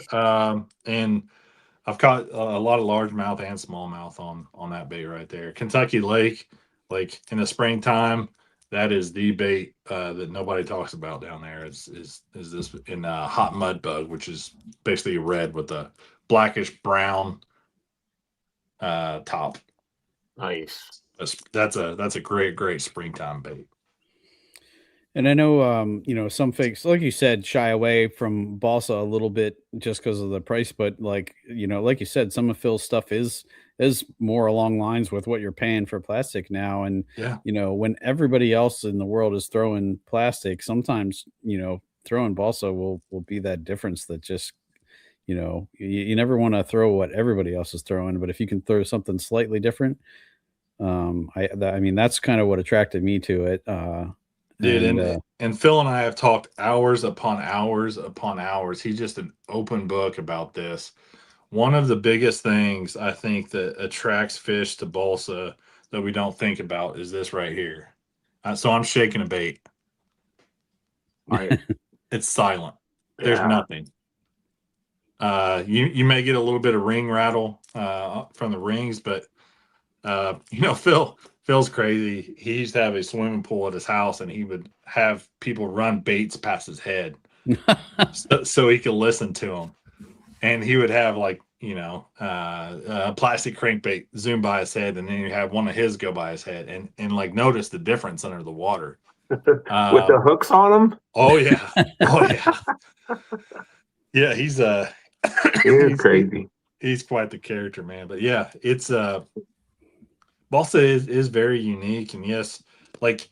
And I've caught a lot of largemouth and smallmouth on that bait right there. Kentucky Lake, like in the springtime, that is the bait that nobody talks about down there. Is this in hot mud bug, which is basically red with a blackish brown top. Nice. That's a great springtime bait. And I know, some fakes, like you said, shy away from balsa a little bit just because of the price. But like you said, some of Phil's stuff is more along lines with what you're paying for plastic now. And, when everybody else in the world is throwing plastic, sometimes, throwing balsa will be that difference that just, you never want to throw what everybody else is throwing. But if you can throw something slightly different, I mean, that's kind of what attracted me to it. Dude, and Phil and I have talked hours upon hours. He's just an open book about this. One of the biggest things I think that attracts fish to balsa that we don't think about is this right here. So I'm shaking a bait. It's silent. There's nothing. You may get a little bit of ring rattle from the rings, but Phil's crazy. He used to have a swimming pool at his house, and he would have people run baits past his head so he could listen to them. And he would have like, a plastic crankbait zoom by his head, and then you have one of his go by his head, and like notice the difference under the water. With the hooks on them? Oh yeah. Oh yeah. Yeah, he's crazy. He's quite the character, man. But yeah, it's Balsa is very unique, and yes, like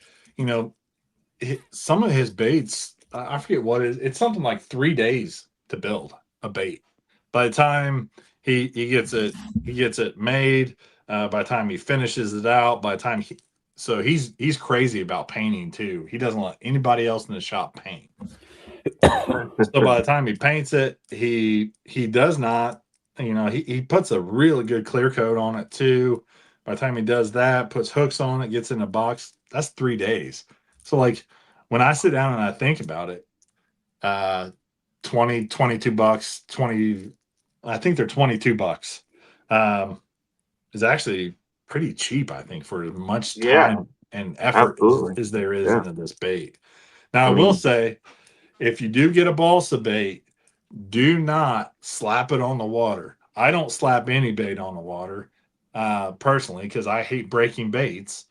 some of his baits, I forget what it is. It's something like 3 days to build a bait. By the time he gets it made, by the time he finishes it out, by the time so he's crazy about painting too. He doesn't let anybody else in the shop paint. So by the time he paints it, he does not, he puts a really good clear coat on it too. By the time he does that, puts hooks on it, gets in a box, that's 3 days. So like when I sit down and I think about it, 22 bucks, 20, I think they're 22 bucks. Is actually pretty cheap, I think, for as much time and effort as there is into this bait. Now, I will say, if you do get a balsa bait, do not slap it on the water. I don't slap any bait on the water, personally, because I hate breaking baits,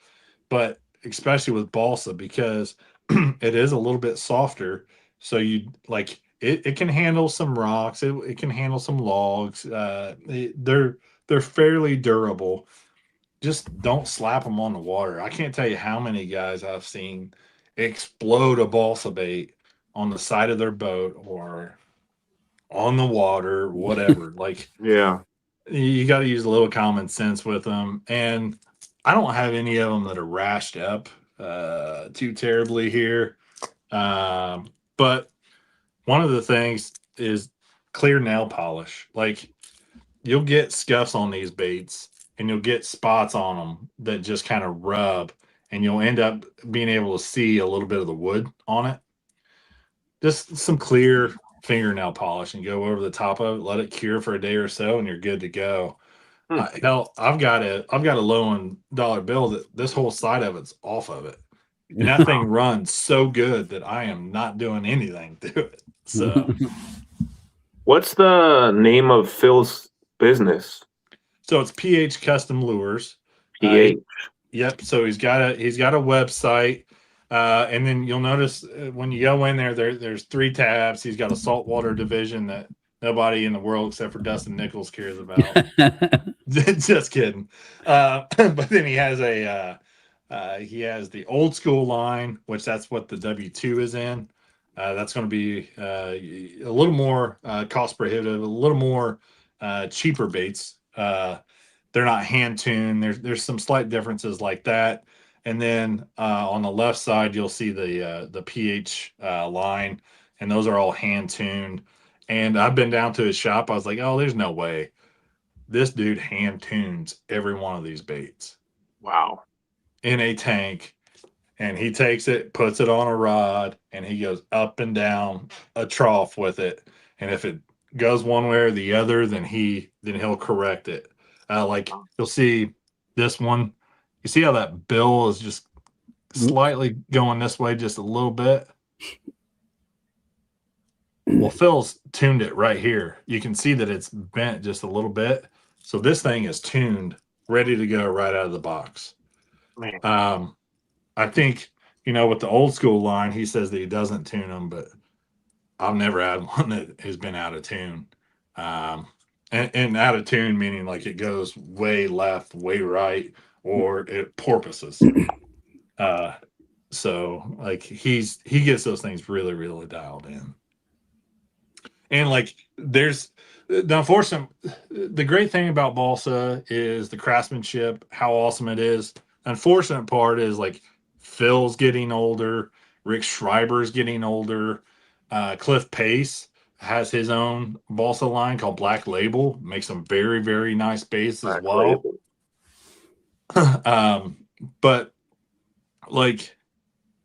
but especially with balsa, because it is a little bit softer. So you like it can handle some rocks. It can handle some logs. They're fairly durable. Just don't slap them on the water. I can't tell you how many guys I've seen explode a balsa bait on the side of their boat or on the water, whatever. Like, yeah, you got to use a little common sense with them. And I don't have any of them that are rashed up too terribly here. But one of the things is clear nail polish. Like, you'll get scuffs on these baits, and you'll get spots on them that just kind of rub, and you'll end up being able to see a little bit of the wood on it. Just some clear fingernail polish and go over the top of it, let it cure for a day or so, and you're good to go. Hell, I've got a low on dollar bill that this whole side of it's off of it. And that thing runs so good that I am not doing anything to it. So, what's the name of Phil's business? So it's PH Custom Lures. PH. Yep. So he's got a website, and then you'll notice when you go in there's 3 tabs. He's got a saltwater division that nobody in the world except for Dustin Nichols cares about. Just kidding. But then he has the old school line, which that's what the W2 is in. That's going to be a little more cost prohibitive, a little more cheaper baits. They're not hand tuned. There's some slight differences like that. And then on the left side, you'll see the PH line, and those are all hand tuned. And I've been down to his shop. I was like, oh, there's no way this dude hand tunes every one of these baits. Wow. In a tank, and he takes it, puts it on a rod, and he goes up and down a trough with it. And if it goes one way or the other, then he'll correct it. Like you'll see this one, you see how that bill is just slightly going this way just a little bit. Well, Phil's tuned it right here. You can see that it's bent just a little bit. So this thing is tuned, ready to go right out of the box. Man. I think, with the old school line, he says that he doesn't tune them, but I've never had one that has been out of tune. And out of tune meaning like it goes way left, way right, or it porpoises. So like he gets those things really, really dialed in. And like the great thing about balsa is the craftsmanship, how awesome it is. Unfortunate part is like Phil's getting older, Rick Schreiber's getting older, Cliff Pace has his own balsa line called Black Label, makes some very, very nice baits as well. But like,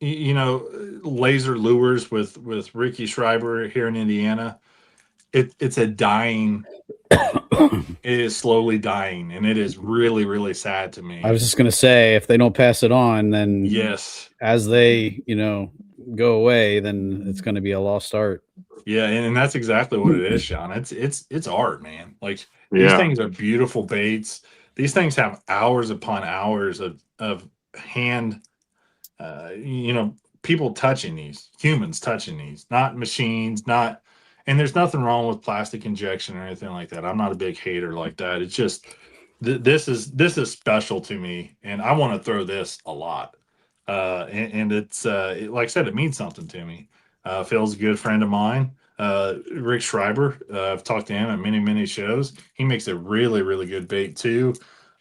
laser lures with Ricky Schreiber here in Indiana, it's a dying it is slowly dying, and it is really, really sad to me. I was just going to say, if they don't pass it on, then Yes, as they, go away, then it's going to be a lost art. yeah, and that's exactly what it is, Sean. It's art, man. Like these Yeah. things are beautiful baits. These things have hours upon hours of hand, people touching these, humans touching these, not machines, not. And there's nothing wrong with plastic injection or anything like that. I'm not a big hater like that. It's just this is special to me, and I want to throw this a lot. And it's like I said, it means something to me. Phil's a good friend of mine. Rick Schreiber, I've talked to him at many shows. He makes a really, really good bait too.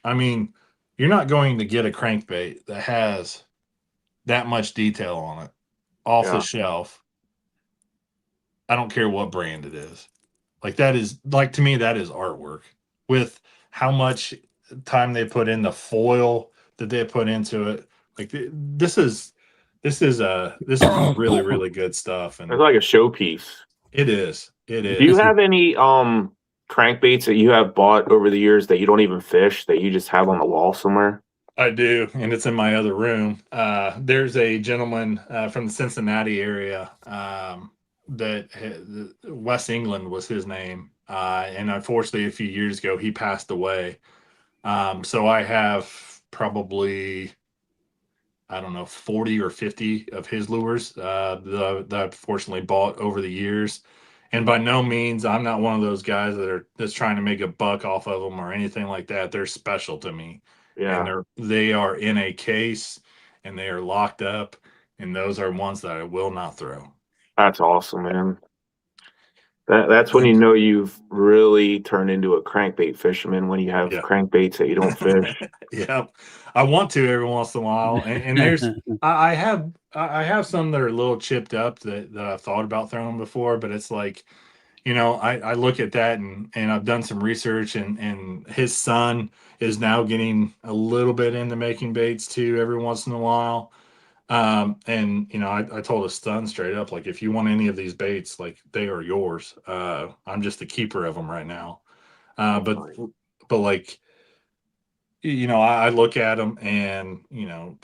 I mean, you're not going to get a crankbait that has that much detail on it off the shelf. I don't care what brand it is. Like that is, like, to me, that is artwork with how much time they put in, the foil that they put into it. Like this is really, really good stuff. And It's like a showpiece. it is. It is. Do you have any crankbaits that you have bought over the years that you don't even fish, that you just have on the wall somewhere? I do, and it's in my other room. There's a gentleman from the Cincinnati area that West England was his name, and unfortunately, a few years ago, he passed away. So I have probably, I don't know, 40 or 50 of his lures that I've fortunately bought over the years. And by no means, I'm not one of those guys that's trying to make a buck off of them or anything like that. They're special to me. Yeah. And they are in a case and they are locked up, and those are ones that I will not throw. That's awesome, man. That's when you know you've really turned into a crankbait fisherman, when you have crankbaits that you don't fish. Yeah, I want to every once in a while, and there's I have some that are a little chipped up that I've thought about throwing before, but it's like, I look at that and I've done some research, and his son is now getting a little bit into making baits too every once in a while. And I told his son straight up, like, if you want any of these baits, like, they are yours. I'm just the keeper of them right now. But like, I look at him, and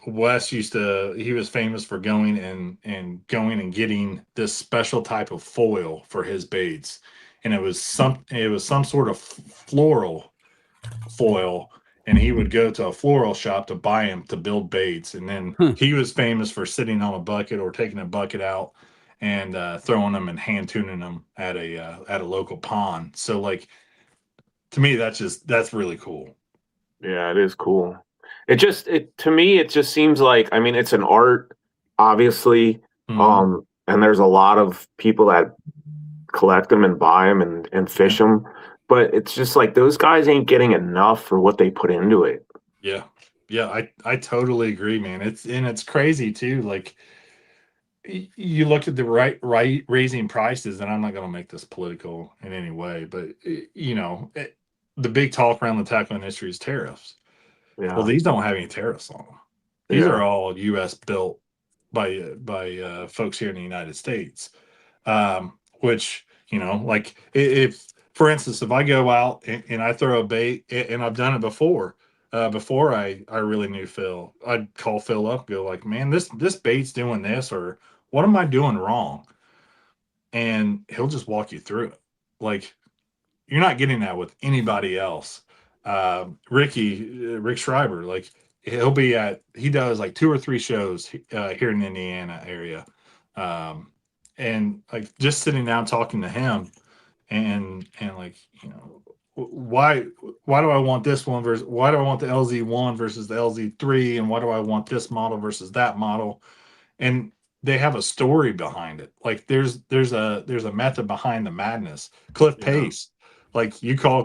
Wes he was famous for going and getting this special type of foil for his baits, and it was some sort of floral foil, and he would go to a floral shop to buy him to build baits. And then he was famous for sitting on a bucket or taking a bucket out and throwing them and hand tuning them at a local pond. So, like, to me, that's really cool. Yeah, it is cool. To me, it just seems like, I mean, it's an art, obviously. Mhm. And there's a lot of people that collect them and buy them and fish them. But it's just like, those guys ain't getting enough for what they put into it. Yeah. I totally agree, man. It's crazy too. Like, you look at the right raising prices, and I'm not going to make this political in any way, but the big talk around the tackle industry is tariffs. Yeah. Well, these don't have any tariffs on them. These are all U.S. built by folks here in the United States. Which, like, if, for instance, if I go out and I throw a bait, and I've done it before I really knew Phil, I'd call Phil up, go like, man, this bait's doing this, or what am I doing wrong? And he'll just walk you through it. Like, you're not getting that with anybody else. Rick Schreiber, like, he does like 2 or 3 shows here in the Indiana area. And like, just sitting down talking to him, and like, why do I want this one versus why do I want the LZ1 versus the LZ3, and why do I want this model versus that model? And they have a story behind it. Like, there's a method behind the madness. Cliff Pace, like, you call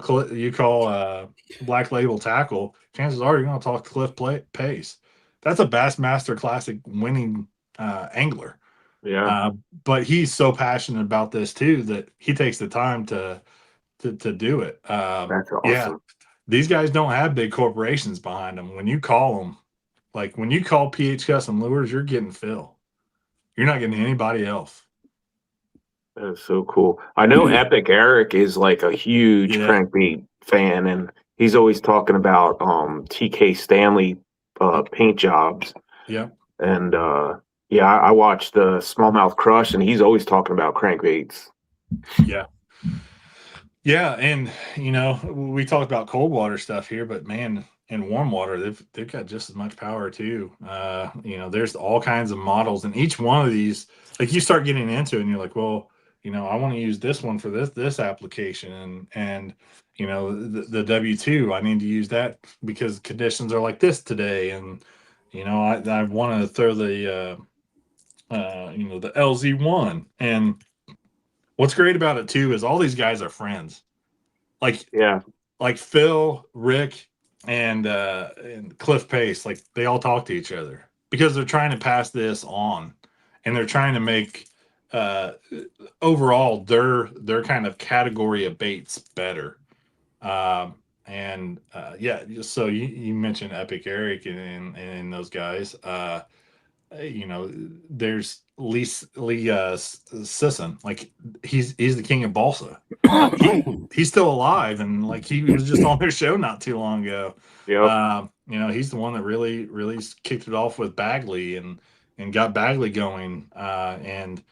Black Label Tackle, chances are you're going to talk to Cliff Pace. That's a Bassmaster Classic winning angler. Yeah. But he's so passionate about this too that he takes the time to do it. That's awesome. Yeah, these guys don't have big corporations behind them. When you call them, like, when you call PH Custom Lures, you're getting Phil. You're not getting anybody else. That is so cool. I know Epic Eric is like a huge crankbait fan, and he's always talking about TK Stanley paint jobs. Yeah. And yeah, I watched the Smallmouth Crush, and he's always talking about crankbaits. Yeah. Yeah, and we talked about cold water stuff here, but man, in warm water, they've got just as much power too. There's all kinds of models, and each one of these, like you start getting into it, and you're like, well, I want to use this one for this application, and the W2, I need to use that because conditions are like this today, and I want to throw the the LZ1, and what's great about it too is all these guys are friends. Like Phil, Rick, and Cliff Pace, like they all talk to each other because they're trying to pass this on, and they're trying to make overall their kind of category of baits better. So you mentioned Epic Eric and those guys. There's Lee Sisson, like he's the king of balsa. He's still alive, and like he was just on their show not too long ago. Yep. He's the one that really kicked it off with Bagley and got Bagley going. And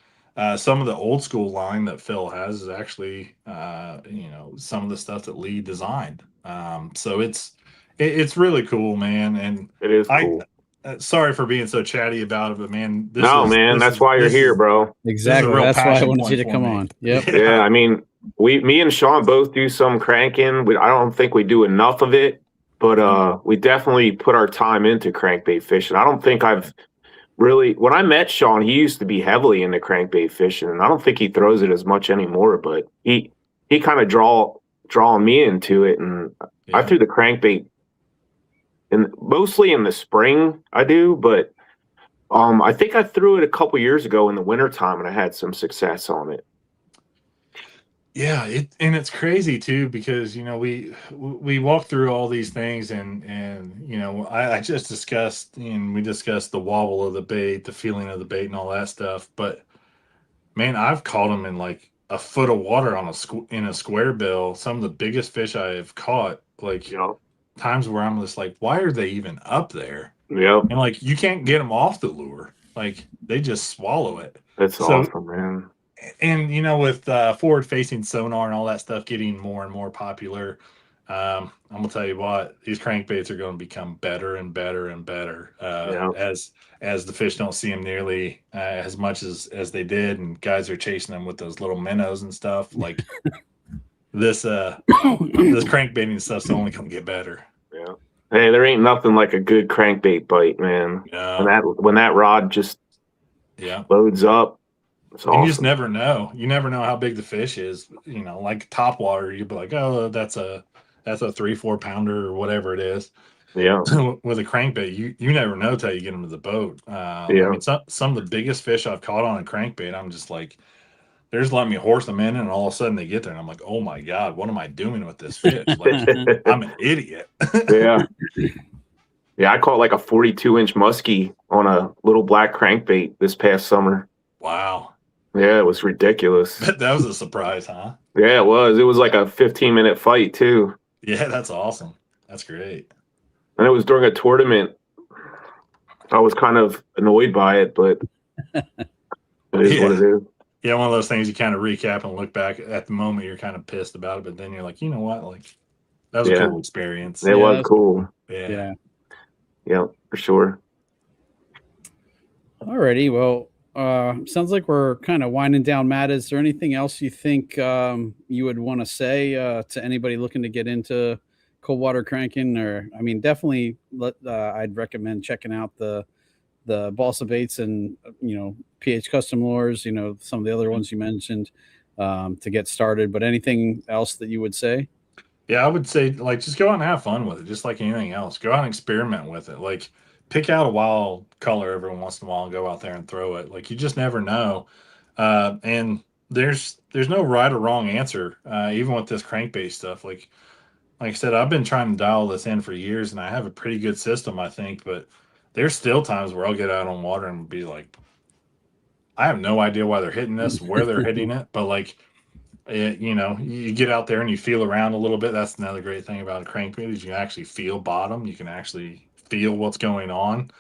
some of the old school line that Phil has is actually some of the stuff that Lee designed. So it's really cool, man. And It is cool. Sorry for being so chatty about it, but man, that's why you're here, bro. Exactly. That's why I wanted you to come on. Yep. Yeah, I mean, me and Sean both do some cranking. I don't think we do enough of it, but we definitely put our time into crankbait fishing. I don't think I've really, when I met Sean, he used to be heavily into crankbait fishing, and I don't think he throws it as much anymore, but he kind of drawing me into it, and yeah. I threw the crankbait mostly in the spring I do, but I think I threw it a couple years ago in the wintertime, and I had some success on it. Yeah, it's crazy too, because we walk through all these things, and I just discussed, and we discussed the wobble of the bait, the feeling of the bait, and all that stuff. But man, I've caught them in like a foot of water on in a square bill. Some of the biggest fish I have caught, like times where I'm just like, why are they even up there? Yeah, and like you can't get them off the lure, like they just swallow it. That's awesome, man. And with forward-facing sonar and all that stuff getting more and more popular, I'm gonna tell you what, these crankbaits are going to become better and better and better as the fish don't see them nearly as much as they did, and guys are chasing them with those little minnows and stuff. Like this crankbaiting stuff's only going to get better. Yeah. Hey, there ain't nothing like a good crankbait bite, man. Yeah. When that rod just loads up. Awesome. You just never know. You never know how big the fish is. Like top water, you'd be like, oh, that's a 3-4 pounder or whatever it is. Yeah. With a crankbait, you never know till you get them to the boat. I mean, some of the biggest fish I've caught on a crankbait, I'm just like, they're just letting me horse them in, and all of a sudden they get there, and I'm like, oh my God, what am I doing with this fish? Like, I'm an idiot. Yeah. Yeah, I caught like a 42-inch muskie on a little black crankbait this past summer. Wow. Yeah, it was ridiculous. That was a surprise, huh? Yeah, it was. It was like a 15-minute fight, too. Yeah, that's awesome. That's great. And it was during a tournament. I was kind of annoyed by it, but it is what it is. Yeah, one of those things you kind of recap and look back at the moment, you're kind of pissed about it, but then you're like, you know what? Like, that was a cool experience. It was cool. Yeah. Yeah, for sure. Alrighty, well, sounds like we're kind of winding down. Matt, is there anything else you think you would want to say to anybody looking to get into cold water cranking? Or, I mean, definitely I'd recommend checking out the balsa baits and PH custom lures, some of the other ones you mentioned to get started. But anything else that you would say? Yeah, I would say, like, just go out and have fun with it, just like anything else. Go out and experiment with it. Like, pick out a wild color every once in a while and go out there and throw it. Like, you just never know. And there's no right or wrong answer, even with this crankbait stuff. Like I said, I've been trying to dial this in for years, and I have a pretty good system, I think. But there's still times where I'll get out on water and be like, I have no idea why they're hitting this, where they're hitting it. But, like, you get out there and you feel around a little bit. That's another great thing about a crankbait is you can actually feel bottom. You can actually feel what's going on.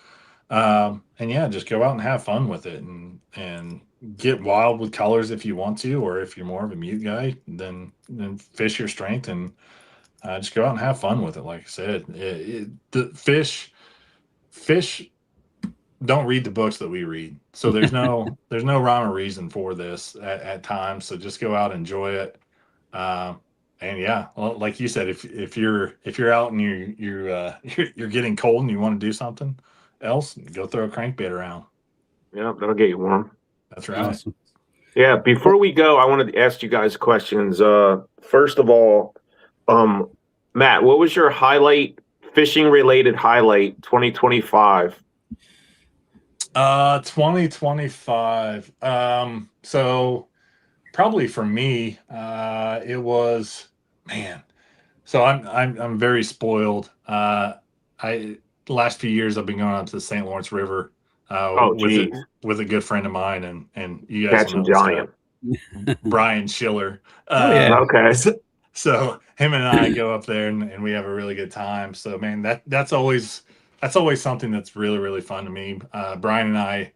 And yeah, just go out and have fun with it and get wild with colors if you want to, or if you're more of a mute guy, then fish your strength and just go out and have fun with it. Like I said, the fish don't read the books that we read. So there's no rhyme or reason for this at times. So just go out, enjoy it. And yeah, like you said, if you're out and you're getting cold and you want to do something else, go throw a crankbait around. Yeah, that'll get you warm. That's right. Awesome. Yeah, before we go, I wanted to ask you guys questions. First of all, Matt, what was your fishing related highlight 2025? 2025. So probably for me, it was, man. So I'm very spoiled. The last few years I've been going out to the St. Lawrence River with a good friend of mine, and you guys Catching know giant. Brian Schiller. Yeah. Okay. So him and I go up there and we have a really good time. So man, that's always something that's really, really fun to me. Brian and I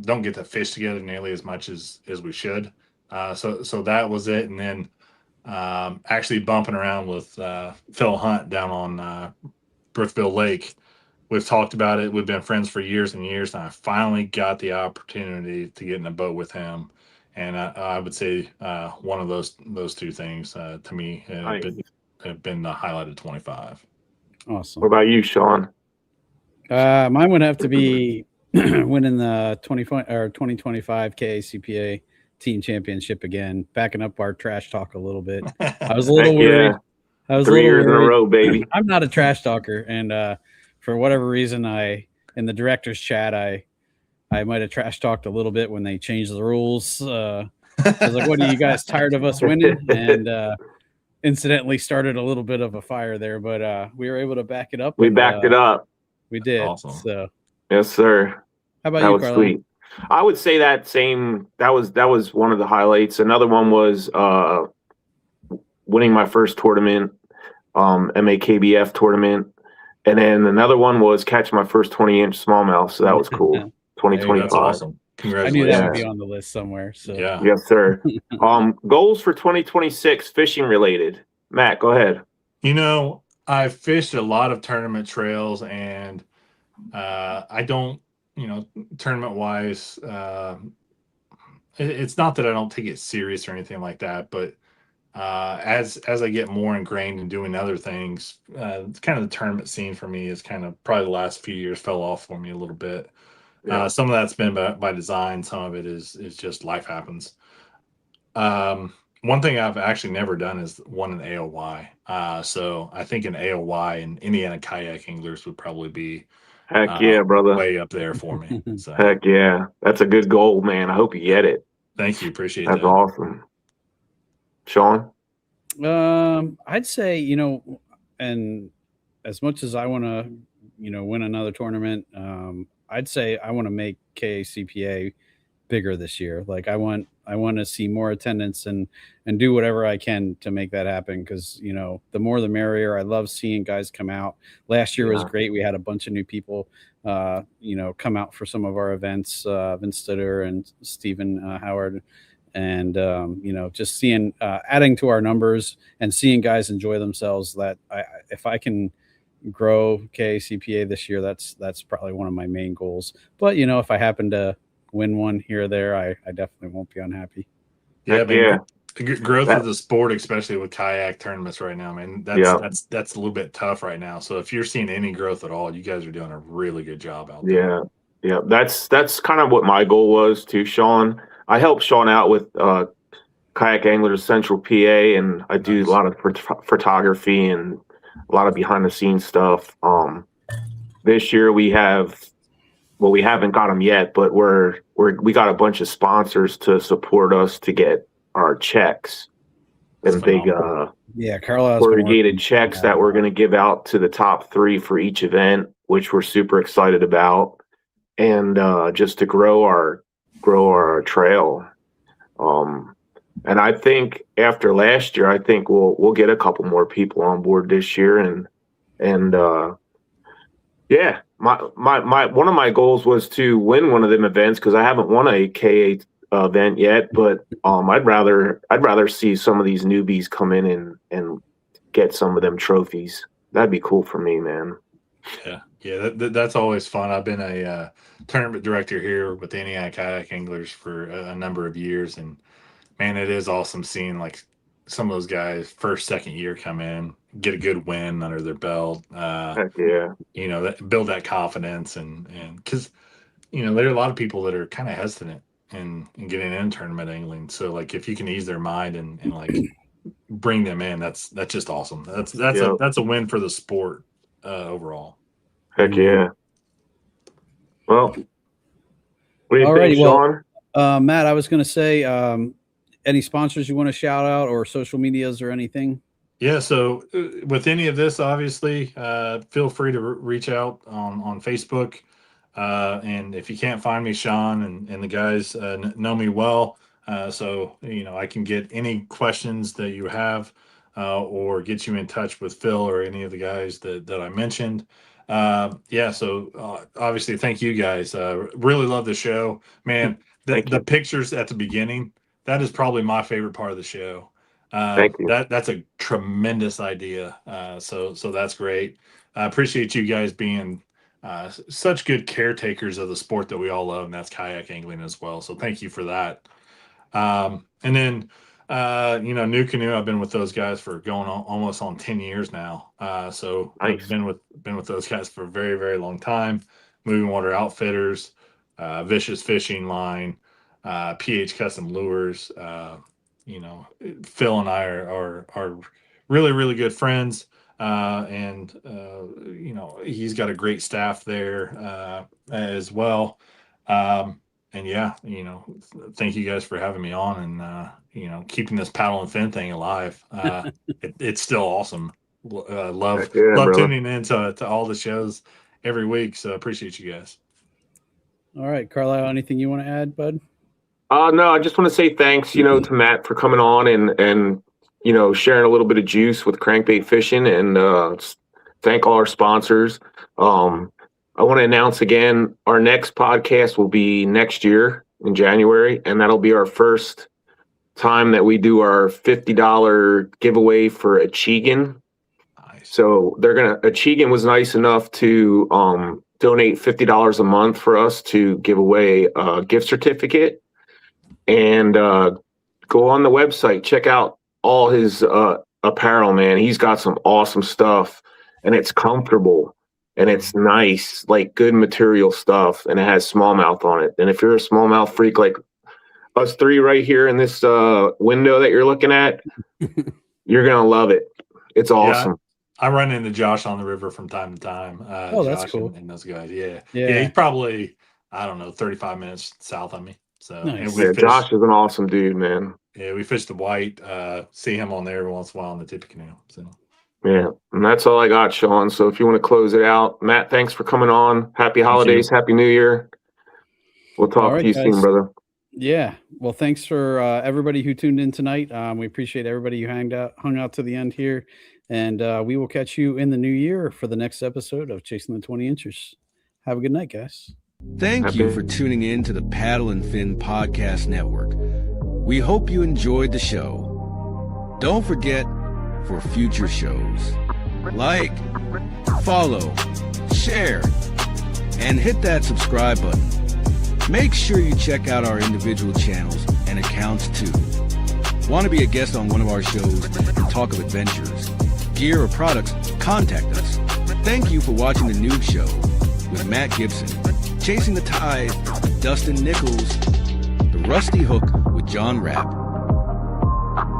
don't get to fish together nearly as much as we should. So that was it. And then actually bumping around with Phil Hunt down on Brookville Lake. We've talked about it. We've been friends for years and years, and I finally got the opportunity to get in a boat with him. And I would say one of those two things to me have been the highlight of 25. Awesome. What about you, Sean? Mine would have to be winning the 2025 KACPA team championship again, backing up our trash talk a little bit. I was a little worried. I was 3 years in a row, baby. I'm not a trash talker, and for whatever reason, in the director's chat, I might have trash talked a little bit when they changed the rules. I was like, "What are you guys tired of us winning?" And incidentally started a little bit of a fire there, but we were able to back it up. We backed it up. We did. Awesome. So, yes, sir. how about That you, was Carlin? sweet. I would say that was one of the highlights. Another one was winning my first tournament, MAKBF tournament. And then another one was catching my first 20-inch smallmouth. So that was cool. 2025. That's awesome. I knew Congratulations. that would be on the list somewhere. So Yeah. Yes, sir. Goals for 2026 fishing related. Matt, go ahead. I fished a lot of tournament trails, and I don't, tournament wise, it's not that I don't take it serious or anything like that, but as I get more ingrained in doing other things, kind of the tournament scene for me is kind of probably the last few years fell off for me a little bit. Yeah. Some of that's been by design. Some of it is just life happens. One thing I've actually never done is won an AOY. So I think an AOY in Indiana Kayak Anglers would probably be Heck yeah, brother. way up there for me. So Heck yeah. That's a good goal, man. I hope you get it. thank you. Appreciate That's that. awesome. Sean? I'd say, and as much as I want to, win another tournament, I'd say I want to make KACPA bigger this year. Like I want to see more attendance and do whatever I can to make that happen. Cause the more the merrier. I love seeing guys come out. Last year was great. We had a bunch of new people, come out for some of our events, Vince Stutter and Stephen Howard. And, just seeing, adding to our numbers and seeing guys enjoy themselves, that if I can grow KACPA this year, that's probably one of my main goals. But, if I happen to win one here or there, I definitely won't be unhappy. Yeah, Yeah. Growth of the sport, especially with kayak tournaments right now, man. That's a little bit tough right now. So if you're seeing any growth at all, you guys are doing a really good job out there. Yeah. That's kind of what my goal was too, Sean. I helped Sean out with Kayak Anglers Central PA, and I do a lot of photography and a lot of behind the scenes stuff. This year we haven't got them yet, but we got a bunch of sponsors to support us to get our checks and big corrugated checks that we're going to give out to the top 3 for each event, which we're super excited about, and just to grow our trail. And I think after last year, I think we'll get a couple more people on board this year. And yeah, my one of my goals was to win one of them events, because I haven't won a KA event yet. But I'd rather see some of these newbies come in and get some of them trophies. That'd be cool for me, man. Yeah, that's always fun. I've been a tournament director here with the Indiana Kayak Anglers for a number of years, and man, it is awesome seeing like some of those guys first, second year come in, get a good win under their belt. Heck yeah. You know, build that confidence, and because you know there are a lot of people that are kind of hesitant in getting in tournament angling. So like if you can ease their mind and like bring them in, that's just awesome. That's a win for the sport overall. Heck yeah. Well, what do you think, Sean? Matt, I was going to say, any sponsors you want to shout out, or social medias or anything? Yeah, so with any of this, obviously, feel free to reach out on Facebook. And if you can't find me, Sean and the guys know me well. So, you know, I can get any questions that you have or get you in touch with Phil or any of the guys that I mentioned. So obviously, thank you guys. Really love the show, man. The pictures at the beginning, that is probably my favorite part of the show. Thank you. That's a tremendous idea. So that's great. I appreciate you guys being such good caretakers of the sport that we all love, and that's kayak angling as well. So thank you for that. And then you know, New Canoe, I've been with those guys for going on almost on 10 years now. So nice. I've been with those guys for a very, very long time. Moving Water Outfitters, Vicious Fishing Line, PH Custom Lures. You know, Phil and I are really, really good friends. And you know, he's got a great staff there as well. And yeah, you know, thank you guys for having me on and, you know, keeping this paddle and fin thing alive. It's still awesome. Love tuning in to all the shows every week. So I appreciate you guys. All right, Carlisle, anything you want to add, bud? No, I just want to say thanks, you know, to Matt for coming on and, you know, sharing a little bit of juice with crankbait fishing, and thank all our sponsors. I want to announce again, our next podcast will be next year in January, and that'll be our first time that we do our $50 giveaway for Achigan. Nice. So Achigan was nice enough to donate $50 a month for us to give away a gift certificate. And go on the website, check out all his apparel, man. He's got some awesome stuff, and it's comfortable. And it's nice, like good material stuff, and it has smallmouth on it. And if you're a smallmouth freak like us three right here in this window that you're looking at, you're going to love it. It's awesome. Yeah, I run into Josh on the river from time to time. That's Josh cool. And those guys. Yeah. He's probably, I don't know, 35 minutes south of me. So nice. Josh is an awesome dude, man. Yeah, we fished the white, see him on there every once in a while on the Tippy Canal. So. Yeah, and that's all I got, Sean. So if you want to close it out, Matt, thanks for coming on. Happy holidays, Happy New Year. We'll talk to you soon, brother. Yeah, well, thanks for everybody who tuned in tonight. We appreciate everybody who hung out to the end here, and we will catch you in the new year for the next episode of Chasing the 20 Inchers. Have a good night, guys. Thank you for tuning in to the Paddle and Fin Podcast Network. We hope you enjoyed the show. Don't forget, for future shows, like, follow, share, and hit that subscribe button. Make sure you check out our individual channels and accounts too. Want to be a guest on one of our shows and talk of adventures, gear, or products? Contact us. Thank you for watching The Noob Show with Matt Gibson, Chasing the Tide with Dustin Nichols, The Rusty Hook with John Rapp,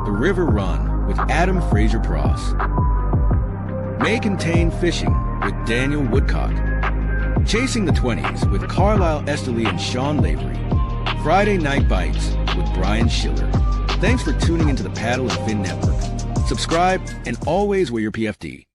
The River Run with Adam Fraser Pross, May Contain Fishing with Daniel Woodcock, Chasing the 20s with Carlisle Esterly and Sean Lavery, Friday Night Bites with Brian Schiller. Thanks for tuning into the Paddle and Fin Network. Subscribe and always wear your PFD.